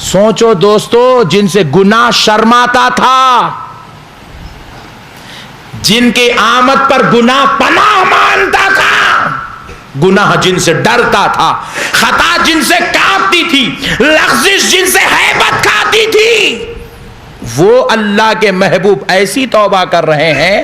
سوچو دوستو، جن سے گناہ شرماتا تھا، جن کے آمد پر گناہ پناہ مانتا تھا، گناہ جن سے ڈرتا تھا، خطا جن سے کانپتی تھی، لغزش جن سے ہیبت کھاتی تھی، وہ اللہ کے محبوب ایسی توبہ کر رہے ہیں،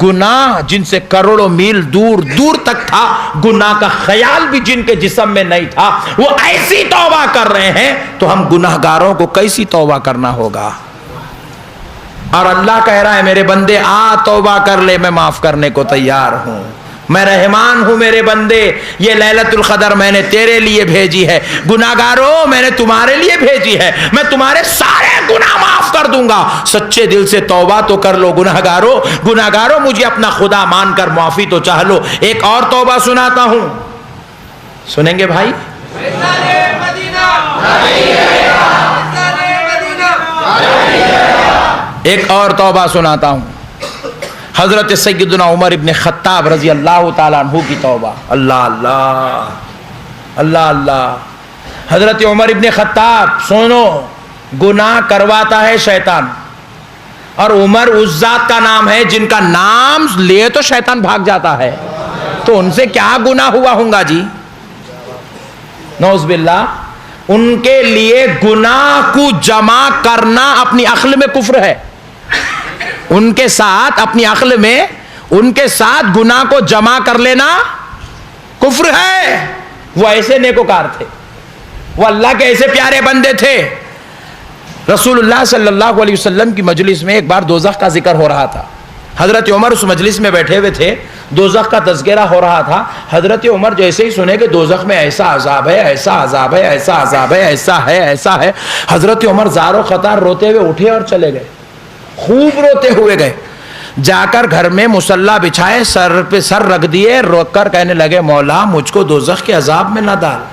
گناہ جن سے کروڑوں میل دور دور تک تھا، گناہ کا خیال بھی جن کے جسم میں نہیں تھا، وہ ایسی توبہ کر رہے ہیں، تو ہم گناہگاروں کو کیسی توبہ کرنا ہوگا؟ اور اللہ کہہ رہا ہے میرے بندے آ توبہ کر لے، میں معاف کرنے کو تیار ہوں، میں رحمان ہوں میرے بندے، یہ لیلۃ القدر میں نے تیرے لیے بھیجی ہے، گناہگاروں میں نے تمہارے لیے بھیجی ہے، میں تمہارے سارے گناہ معاف کر دوں گا، سچے دل سے توبہ تو کر لو گناہگاروں مجھے اپنا خدا مان کر معافی تو چاہ لو۔ ایک اور توبہ سناتا ہوں، سنیں گے بھائی؟ ایک اور توبہ سناتا ہوں، حضرت سیدنا عمر ابن خطاب رضی اللہ تعالیٰ عنہ کی توبہ۔ اللہ اللہ اللہ اللہ، حضرت عمر ابن خطاب، سنو، گناہ کرواتا ہے شیطان، اور عمر اس ذات کا نام ہے جن کا نام لے تو شیطان بھاگ جاتا ہے، تو ان سے کیا گناہ ہوا ہوں گا جی؟ نعوذ باللہ، ان کے لیے گناہ کو جمع کرنا اپنی عقل میں کفر ہے، ان کے ساتھ اپنی عقل میں ان کے ساتھ گناہ کو جمع کر لینا کفر ہے۔ وہ ایسے نیکوکار تھے، وہ اللہ کے ایسے پیارے بندے تھے۔ رسول اللہ صلی اللہ علیہ وسلم کی مجلس میں ایک بار دوزخ کا ذکر ہو رہا تھا، حضرت عمر اس مجلس میں بیٹھے ہوئے تھے، دوزخ کا تذکرہ ہو رہا تھا۔ حضرت عمر جیسے ہی سنے کہ دوزخ میں ایسا عذاب ہے، ایسا عذاب ہے، ایسا عذاب ہے، ایسا ہے، ایسا ہے، حضرت عمر زار و خطار روتے ہوئے اٹھے اور چلے گئے، خوب روتے ہوئے گئے، جا کر گھر میں مصلی بچھائے، سر پہ سر رکھ دیے، رو کر کہنے لگے مولا مجھ کو دوزخ کے عذاب میں نہ ڈال،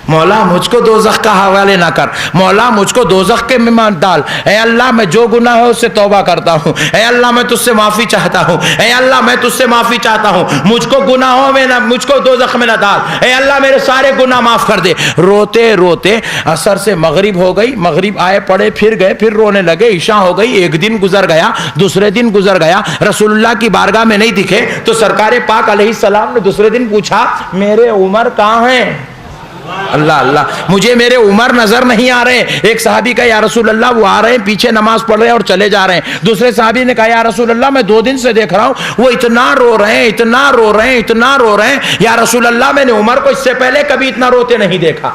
مولا مجھ کو دوزخ کا حوالے نہ کر، مولا مجھ کو دوزخ کے میں ڈال، اے اللہ میں جو گناہ ہے اس سے توبہ کرتا ہوں، اے اللہ میں تجھ سے معافی چاہتا ہوں، اے اللہ میں تجھ سے معافی چاہتا ہوں، مجھ کو گناہوں میں نہ، مجھ کو دوزخ میں نہ ڈال، اے اللہ میرے سارے گناہ معاف کر دے۔ روتے روتے عصر سے مغرب ہو گئی، مغرب آئے پڑے، پھر گئے، پھر رونے لگے، عشاء ہو گئی، ایک دن گزر گیا، دوسرے دن گزر گیا، رسول اللہ کی بارگاہ میں نہیں دکھے، تو سرکار پاک علیہ السلام نے دوسرے دن پوچھا میرے عمر کہاں ہیں؟ اللہ اللہ، مجھے میرے عمر نظر نہیں آ رہے۔ ایک صحابی کا یا رسول اللہ وہ آ رہے ہیں، پیچھے نماز پڑھ رہے ہیں اور چلے جا رہے ہیں۔ دوسرے صحابی نے کہا یا رسول اللہ میں 2 دن سے دیکھ رہا ہوں، وہ اتنا رو رہے ہیں، اتنا رو رہے ہیں، اتنا رو رہے ہیں، یا رسول اللہ میں نے عمر کو اس سے پہلے کبھی اتنا روتے نہیں دیکھا،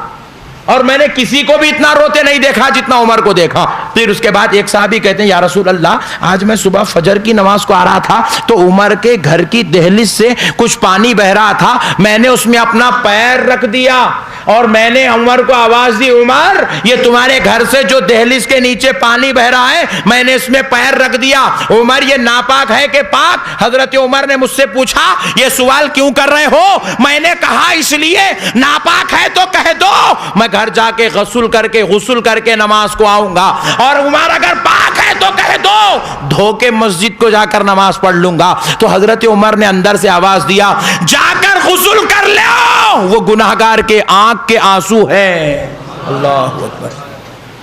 اور میں نے کسی کو بھی اتنا روتے نہیں دیکھا جتنا عمر کو دیکھا۔ پھر اس کے بعد ایک صحابی کہتے ہیں یا رسول اللہ آج میں صبح فجر کی نماز کو آ رہا تھا تو عمر کے گھر کی دہلیز سے کچھ پانی بہ رہا تھا، میں نے اس میں اپنا پیر رکھ دیا اور میں نے عمر کو آواز دی عمر یہ تمہارے گھر سے جو دہلیز کے نیچے پانی بہ رہا ہے میں نے اس میں پیر رکھ دیا، عمر یہ ناپاک ہے کہ پاک؟ حضرت عمر نے مجھ سے پوچھا یہ سوال کیوں کر رہے ہو؟ میں نے کہا اس لیے ناپاک ہے تو کہہ دو، میں گھر جا کے غسل کر کے نماز کو آؤں گا، اور عمر اگر پاک ہے تو کہہ دو دھو کے مسجد کو جا کر نماز پڑھ لوں گا۔ تو حضرت عمر نے اندر سے آواز دیا جا کر غسل کر لو، وہ گناہگار کے آنکھ کے آنسو ہے۔ اللہ اکبر،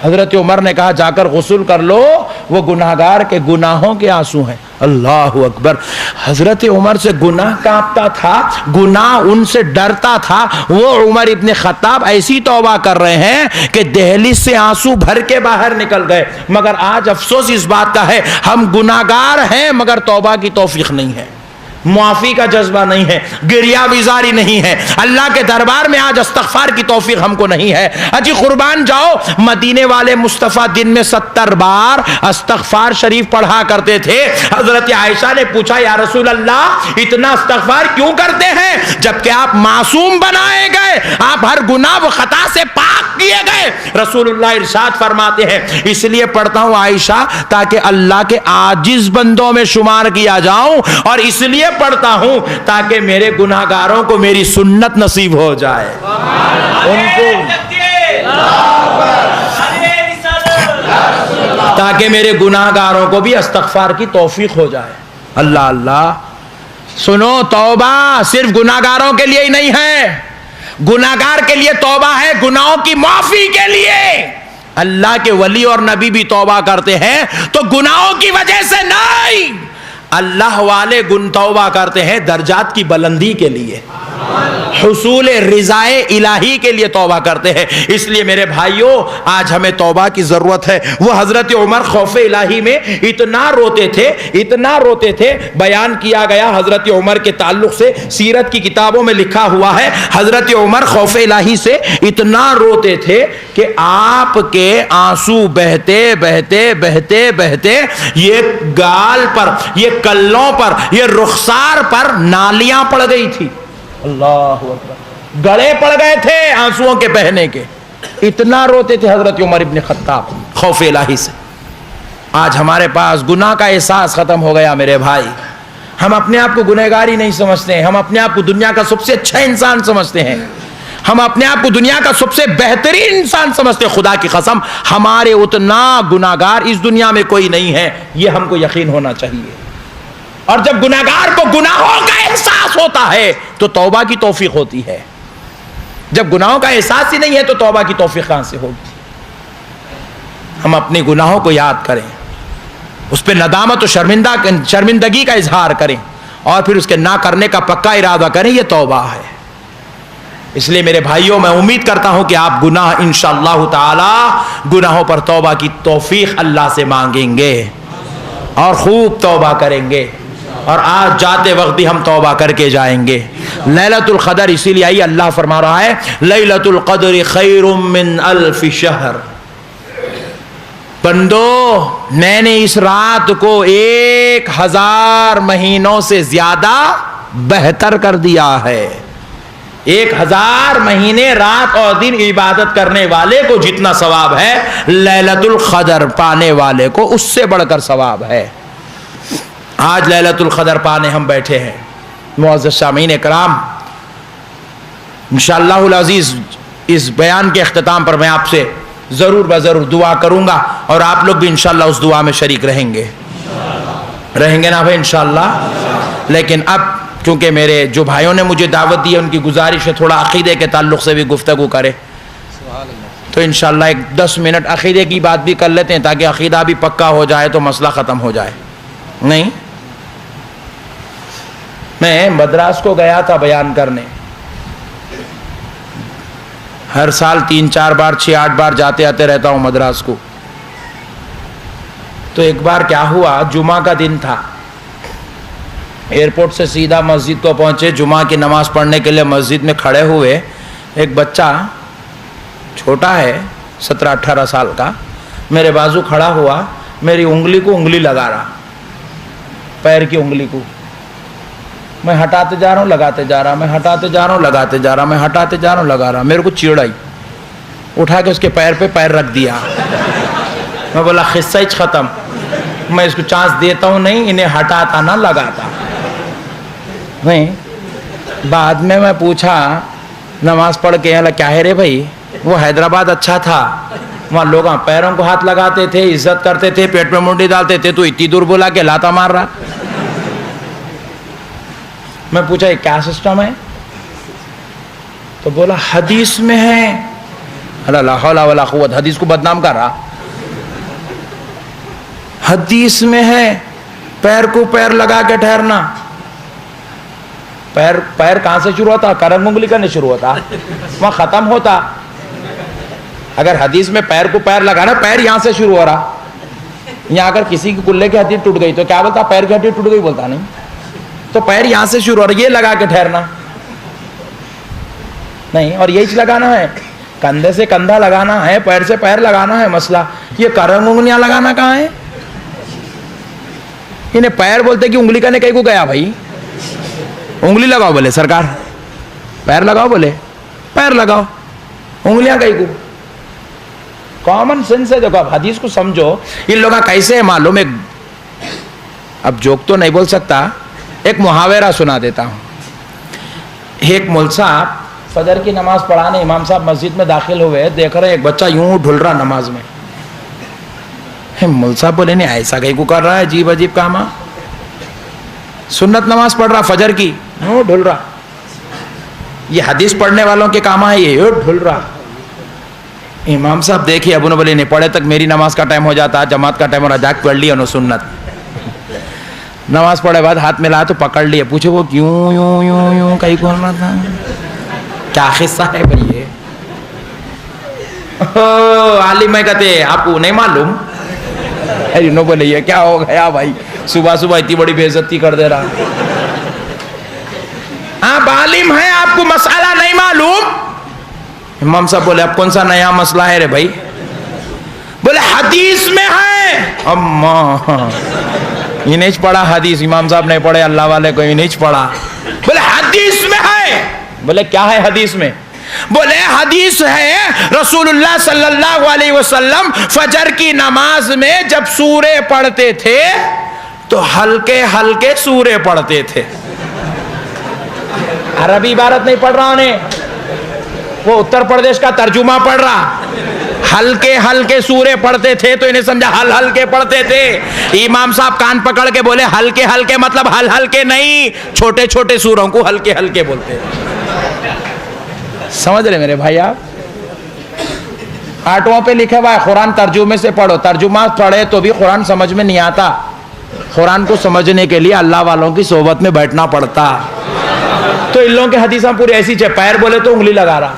حضرت عمر نے کہا جا کر غسل کر لو، وہ گناہگار کے گناہوں کے آنسو ہیں۔ اللہ اکبر، حضرت عمر سے گناہ کانپتا تھا، گناہ ان سے ڈرتا تھا، وہ عمر ابن خطاب ایسی توبہ کر رہے ہیں کہ دہلیز سے آنسو بھر کے باہر نکل گئے۔ مگر آج افسوس اس بات کا ہے ہم گناہگار ہیں مگر توبہ کی توفیق نہیں ہے، معافی کا جذبہ نہیں ہے، گریہ بیزاری نہیں ہے، اللہ کے دربار میں آج استغفار کی توفیق ہم کو نہیں ہے۔ اجی قربان جاؤ، مدینے والے مصطفیٰ دن میں 70 بار استغفار شریف پڑھا کرتے تھے۔ حضرت عائشہ نے پوچھا یا رسول اللہ اتنا استغفار کیوں کرتے ہیں جبکہ آپ معصوم بنائے گئے، آپ ہر گناہ و خطا سے پاک کیے گئے؟ رسول اللہ ارشاد فرماتے ہیں اس لیے پڑھتا ہوں عائشہ تاکہ اللہ کے عاجز بندوں میں شمار کیا جاؤں، اور اس لیے پڑھتا ہوں تاکہ میرے گناہگاروں کو میری سنت نصیب ہو جائے، ان کو تاکہ میرے گناہگاروں کو بھی استغفار کی توفیق ہو جائے۔ اللہ اللہ، سنو توبہ صرف گناہگاروں کے لیے ہی نہیں ہے، گناہگار کے لیے توبہ ہے گناہوں کی معافی کے لیے۔ اللہ کے ولی اور نبی بھی توبہ کرتے ہیں تو گناہوں کی وجہ سے نہیں، اللہ والے توبہ کرتے ہیں درجات کی بلندی کے لیے۔ حصول رضائے الہی کے لیے توبہ کرتے ہیں. اس لیے میرے بھائیوں آج ہمیں توبہ کی ضرورت ہے. وہ حضرت عمر خوف الہی میں اتنا روتے تھے. بیان کیا گیا حضرت عمر کے تعلق سے سیرت کی کتابوں میں لکھا ہوا ہے حضرت عمر خوف الہی سے اتنا روتے تھے کہ آپ کے آنسو بہتے بہتے بہتے بہتے یہ گال پر، یہ کلوں پر، یہ رخسار پر نالیاں پڑ گئی تھی. اللہ اکبر، گڑے پڑ گئے تھے آنسوؤں کے بہنے کے. اتنا روتے تھے حضرت عمر ابن خطاب خوف الہی سے. آج ہمارے پاس گناہ کا احساس ختم ہو گیا میرے بھائی. ہم اپنے آپ کو گنہگار ہی نہیں سمجھتے ہیں. ہم اپنے آپ کو دنیا کا سب سے اچھا انسان سمجھتے ہیں. ہم اپنے آپ کو دنیا کا سب سے بہترین انسان سمجھتے ہیں. خدا کی قسم ہمارے اتنا گناہگار اس دنیا میں کوئی نہیں ہے، یہ ہم کو یقین ہونا چاہیے. اور جب گناہگار کو گناہوں کا احساس ہوتا ہے تو توبہ کی توفیق ہوتی ہے. جب گناہوں کا احساس ہی نہیں ہے تو توبہ کی توفیق کہاں سے ہوگی؟ ہم اپنے گناہوں کو یاد کریں، اس پہ ندامت و شرمندگی کا اظہار کریں، اور پھر اس کے نہ کرنے کا پکا ارادہ کریں. یہ توبہ ہے. اس لیے میرے بھائیوں میں امید کرتا ہوں کہ آپ گناہ انشاءاللہ تعالی گناہوں پر توبہ کی توفیق اللہ سے مانگیں گے اور خوب توبہ کریں گے. اور آج جاتے وقت بھی ہم توبہ کر کے جائیں گے. لیلۃ القدر اسی لیے آئی، اللہ فرما رہا ہے لیلۃ القدر خیر من الف شہر. بندو میں نے اس رات کو 1000 مہینوں سے زیادہ بہتر کر دیا ہے. 1000 مہینے رات اور دن عبادت کرنے والے کو جتنا ثواب ہے لیلۃ القدر پانے والے کو اس سے بڑھ کر ثواب ہے. آج لیلۃ القدر پانے ہم بیٹھے ہیں. معزز سامعین کرام، انشاءاللہ العزیز اس بیان کے اختتام پر میں آپ سے ضرور بضرور دعا کروں گا، اور آپ لوگ بھی انشاءاللہ اس دعا میں شریک رہیں گے نا بھائی انشاءاللہ. لیکن اب چونکہ میرے جو بھائیوں نے مجھے دعوت دی ہے ان کی گزارش ہے تھوڑا عقیدے کے تعلق سے بھی گفتگو کرے، تو انشاءاللہ ایک 10 منٹ عقیدے کی بات بھی کر لیتے ہیں تاکہ عقیدہ بھی پکا ہو جائے تو مسئلہ ختم ہو جائے. نہیں، میں مدراس کو گیا تھا بیان کرنے. ہر سال 3-4 بار 6-8 بار جاتے آتے رہتا ہوں مدراس کو. تو ایک بار کیا ہوا، جمعہ کا دن تھا. ایئرپورٹ سے سیدھا مسجد کو پہنچے، جمعہ کی نماز پڑھنے کے لیے مسجد میں کھڑے ہوئے. ایک بچہ چھوٹا ہے 17-18 سال کا میرے بازو کھڑا ہوا، میری انگلی کو انگلی لگا رہا، پیر کی انگلی کو. میں ہٹاتے جا رہا ہوں لگاتے جا رہا، میں ہٹاتے جا رہا ہوں لگاتے جا رہا، میں ہٹاتے جا رہا ہوں لگا رہا. میرے کو چڑ آئی، اٹھا کے اس کے پیر پہ پیر رکھ دیا. میں بولا قصہ ہی ختم، میں اس کو چانس دیتا ہوں نہیں، انہیں ہٹاتا نہ لگاتا. نہیں، بعد میں پوچھا نماز پڑھ کے کیا ہے رے بھائی، وہ حیدرآباد اچھا تھا، وہاں لوگ پیروں کو ہاتھ لگاتے تھے، عزت کرتے تھے، پیٹ میں منڈی ڈالتے تھے، تو اتنی دور بولا کہ لاتا مار رہا. میں پوچھا یہ کیا سسٹم ہے؟ تو بولا حدیث میں ہے. لا حول ولا قوت، حدیث کو بدنام کر رہا. حدیث میں ہے پیر کو پیر لگا کے ٹھہرنا. پیر کہاں سے شروع ہوتا؟ کرم انگلی کرنے شروع ہوتا، وہاں ختم ہوتا. اگر حدیث میں پیر کو پیر لگانا، پیر یہاں سے شروع ہو رہا. یہاں اگر کسی کی کلے کی ہڈی ٹوٹ گئی تو کیا بولتا؟ پیر کی ہڈی ٹوٹ گئی بولتا نہیں. تو پیر یہاں سے شروع ہو رہا، یہ لگا کے ٹھہرنا نہیں. اور یہی لگانا ہے، کندھے سے کندھا لگانا ہے، پیر سے پیر لگانا ہے. مسئلہ یہ کرم انگلیاں لگانا کہاں ہے؟ انہیں پیر بولتے کہ انگلی کرنے کہیں کو گیا بھائی. انگلی لگاؤ بولے سرکار، پیر لگاؤ بولے پیر لگاؤ، انگلیاں کہیں کو. کامن سینس ہے. دیکھو اب حدیث کو سمجھو. ان لوگوں کا کیسے ہے معلوم ہے؟ اب جوک تو نہیں بول سکتا، ایک محاورہ سنا دیتا ہوں. ایک مول صاحب فجر کی نماز پڑھانے امام صاحب مسجد میں داخل ہوئے، دیکھ رہے ایک بچہ یوں ڈھل رہا نماز میں. مول صاحب بولے نہیں ایسا کہیں کو کر رہا ہے، عجیب عجیب کام. سنت نماز پڑھ رہا فجر کی، یوں ڈھل رہا. یہ حدیث پڑھنے والوں کے کام ہے، یہ ڈھل رہا. امام صاحب دیکھیے، ابو نے بولے نہیں پڑھے تک میری نماز کا ٹائم ہو جاتا، جماعت کا ٹائم ہو رہا، جاگ پڑھ لی انہوں سنت. نماز پڑھے بعد ہاتھ ملا تو پکڑ لیے, پوچھے وہ کیوں یوں یوں یوں کہیں کون رہا تھا, کیا قصہ ہے بھائی یہ؟ عالم میں کہتے آپ کو نہیں معلوم؟ انہوں بولے یہ کیا ہو گیا بھائی, صبح صبح اتنی بڑی بے عزتی کر دے رہا. آپ عالم ہیں, آپ کو مسئلہ نہیں معلوم؟ امام صاحب بولے اب کون سا نیا مسئلہ ہے رے بھائی؟ بولے حدیث میں ہے. اما یہ نہیں پڑھا حدیث, امام صاحب نہیں پڑھے, اللہ والے کو یہ نہیں پڑھا. بولے حدیث میں ہے. بولے کیا ہے حدیث میں؟ بولے حدیث ہے رسول اللہ صلی اللہ علیہ وسلم فجر کی نماز میں جب سورے پڑھتے تھے تو ہلکے ہلکے سورے پڑھتے تھے. عربی عبارت نہیں پڑھ رہا انہیں, وہ اتر پردیش کا ترجمہ پڑھ رہا. ہلکے ہلکے سورے پڑھتے تھے تو انہیں سمجھا ہلکے پڑھتے تھے. امام صاحب کان پکڑ کے بولے ہلکے ہلکے مطلب ہلکے نہیں, چھوٹے چھوٹے سوروں کو ہلکے ہلکے بولتے. سمجھ رہے میرے بھائی آپ؟ آٹووں پہ لکھے ہوا ہے قرآن ترجمے سے پڑھو. ترجمہ پڑھے تو بھی قرآن سمجھ میں نہیں آتا. قرآن کو سمجھنے کے لیے اللہ والوں کی صحبت میں بیٹھنا پڑتا. تو ان لوگوں کے حدیثاں پوری ایسی چاہے پیر بولے تو انگلی لگا رہا.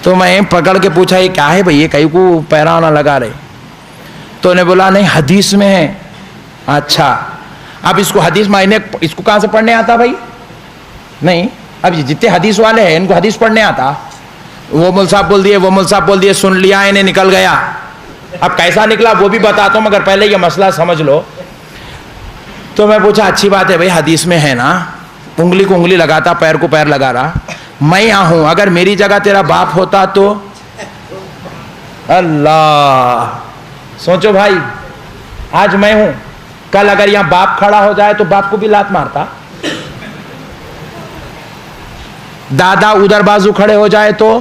تو میں پکڑ کے پوچھا یہ کیا ہے بھئی, یہ کہیں کو پیرانا لگا رہے؟ تو انہیں بولا نہیں حدیث میں ہے. اچھا اب اس کو حدیث معنی اس کو کہاں سے پڑھنے آتا بھائی؟ نہیں, اب جتنے حدیث والے ہیں ان کو حدیث پڑھنے آتا. وہ مول صاحب بول دیے, وہ مول صاحب بول دیے, سن لیا انہیں نکل گیا. اب کیسا نکلا وہ بھی بتاتا ہوں, مگر پہلے یہ مسئلہ سمجھ لو. تو میں پوچھا اچھی بات ہے بھائی حدیث میں ہے نا, انگلی کو انگلی لگاتا, پیر کو پیر لگا رہا. میں یہاں ہوں, اگر میری جگہ تیرا باپ ہوتا تو؟ اللہ سوچو بھائی, آج میں ہوں, کل اگر یہاں باپ کھڑا ہو جائے تو باپ کو بھی لات مارتا. دادا ادھر بازو کھڑے ہو جائے تو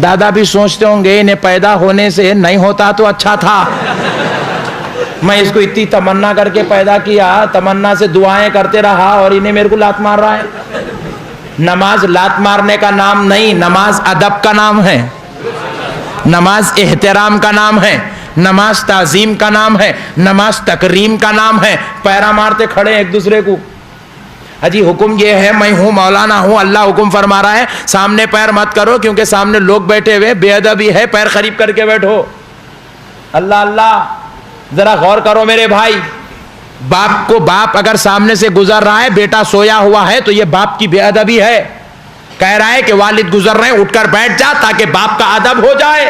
دادا بھی سوچتے ہوں گے انہیں پیدا ہونے سے نہیں ہوتا تو اچھا تھا. میں اس کو اتنی تمنا کر کے پیدا کیا, تمنا سے دعائیں کرتے رہا اور انہیں میرے کو لات مار رہا ہے. نماز لات مارنے کا نام نہیں, نماز ادب کا نام ہے, نماز احترام کا نام ہے, نماز تعظیم کا نام ہے, نماز تکریم کا نام ہے. پیرا مارتے کھڑے ایک دوسرے کو. اجی حکم یہ ہے, میں ہوں مولانا ہوں, اللہ حکم فرما رہا ہے سامنے پیر مت کرو کیونکہ سامنے لوگ بیٹھے ہوئے, بے ادبی ہے, پیر قریب کر کے بیٹھو. اللہ اللہ, ذرا غور کرو میرے بھائی. باپ کو باپ اگر سامنے سے گزر رہا ہے, بیٹا سویا ہوا ہے, تو یہ باپ کی بے ادبی ہے. کہہ رہا ہے کہ والد گزر رہے ہیں, اٹھ کر بیٹھ جا تاکہ باپ کا ادب ہو جائے.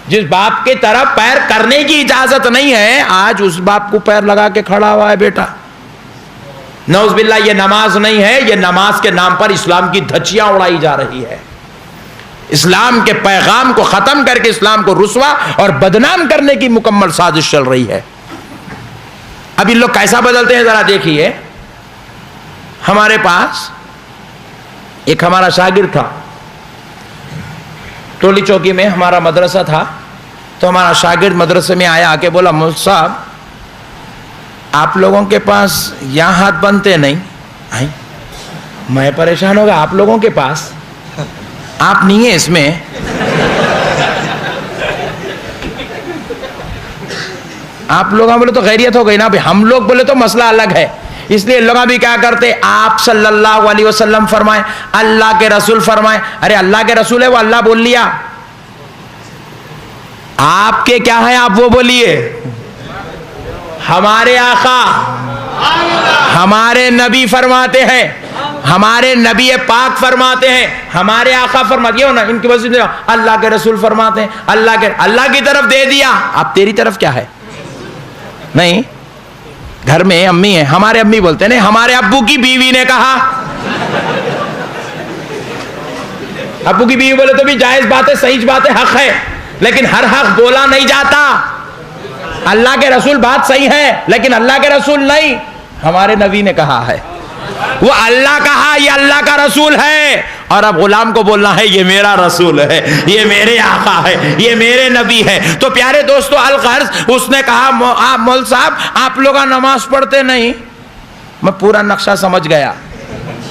جس باپ کی طرف پیر کرنے کی اجازت نہیں ہے, آج اس باپ کو پیر لگا کے کھڑا ہوا ہے بیٹا. نعوذ باللہ, یہ نماز نہیں ہے, یہ نماز کے نام پر اسلام کی دھچیاں اڑائی جا رہی ہے. اسلام کے پیغام کو ختم کر کے اسلام کو رسوا اور بدنام کرنے کی مکمل سازش چل رہی ہے. اب ان لوگ کیسا بدلتے ہیں ذرا دیکھیے. ہمارے پاس ایک ہمارا شاگرد تھا, ٹولی چوکی میں ہمارا مدرسہ تھا. تو ہمارا شاگرد مدرسے میں آیا, آ کے بولا مول صاحب آپ لوگوں کے پاس یہاں ہاتھ بنتے نہیں؟ میں پریشان ہوگا, آپ لوگوں کے پاس, آپ نہیں ہیں اس میں. آپ لوگ بولے تو غیریت ہو گئی نا, ہم لوگ بولے تو مسئلہ الگ ہے. اس لیے لوگ بھی کیا کرتے, آپ صلی اللہ علیہ وسلم فرمائیں, اللہ کے رسول فرمائیں. ارے اللہ کے رسول ہے, وہ اللہ بول لیا. آپ کے کیا ہے, آپ وہ بولیے. ہمارے آقا ہمارے نبی فرماتے ہیں, ہمارے نبی پاک فرماتے ہیں, ہمارے آقا فرماتے ہیں نا, ان کی وجہ سے اللہ کے رسول فرماتے ہیں, اللہ کی طرف دے دیا. اب تیری طرف کیا ہے؟ نہیں, گھر میں امی ہیں, ہمارے امی بولتے ہیں, ہمارے ابو کی بیوی نے کہا. ابو کی بیوی بولے تو بھی جائز بات ہے, صحیح بات ہے, حق ہے, لیکن ہر حق بولا نہیں جاتا. اللہ کے رسول بات صحیح ہے, لیکن اللہ کے رسول نہیں, ہمارے نبی نے کہا ہے. وہ اللہ کہا, یہ اللہ کا رسول ہے, اور اب غلام کو بولنا ہے یہ میرا رسول ہے, یہ میرے آقا ہے, یہ میرے نبی ہے. تو پیارے دوستو الغرض, اس نے کہا مول صاحب آپ لوگ نماز پڑھتے نہیں. میں پورا نقشہ سمجھ گیا.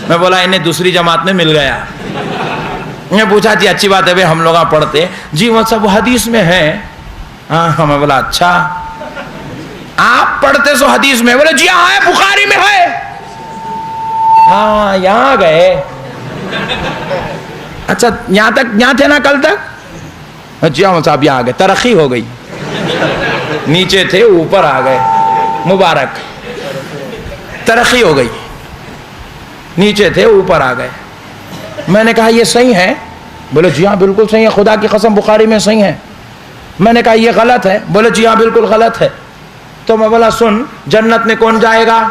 میں بولا انہیں دوسری جماعت میں مل گیا. میں پوچھا جی اچھی بات ہے بھائی ہم لوگ پڑھتے. جی مول صاحب وہ حدیث میں ہے. ہاں, میں بولا اچھا. آپ پڑھتے سو حدیث میں؟ بولے جی ہاں ہے، بخاری میں ہے۔ ہاں یہاں گئے، اچھا یہاں تک، یہاں تھے نا کل تک؟ جی ہاں صاحب یہاں آ گئے، ترقی ہو گئی، نیچے تھے اوپر آ گئے، مبارک، ترقی ہو گئی، نیچے تھے اوپر آ گئے۔ میں نے کہا یہ صحیح ہے؟ بولے جی ہاں بالکل صحیح ہے، خدا کی قسم بخاری میں صحیح ہے۔ میں نے کہا یہ غلط ہے؟ بولے جی ہاں بالکل غلط ہے۔ تو میں بولا سن، جنت میں کون جائے گا؟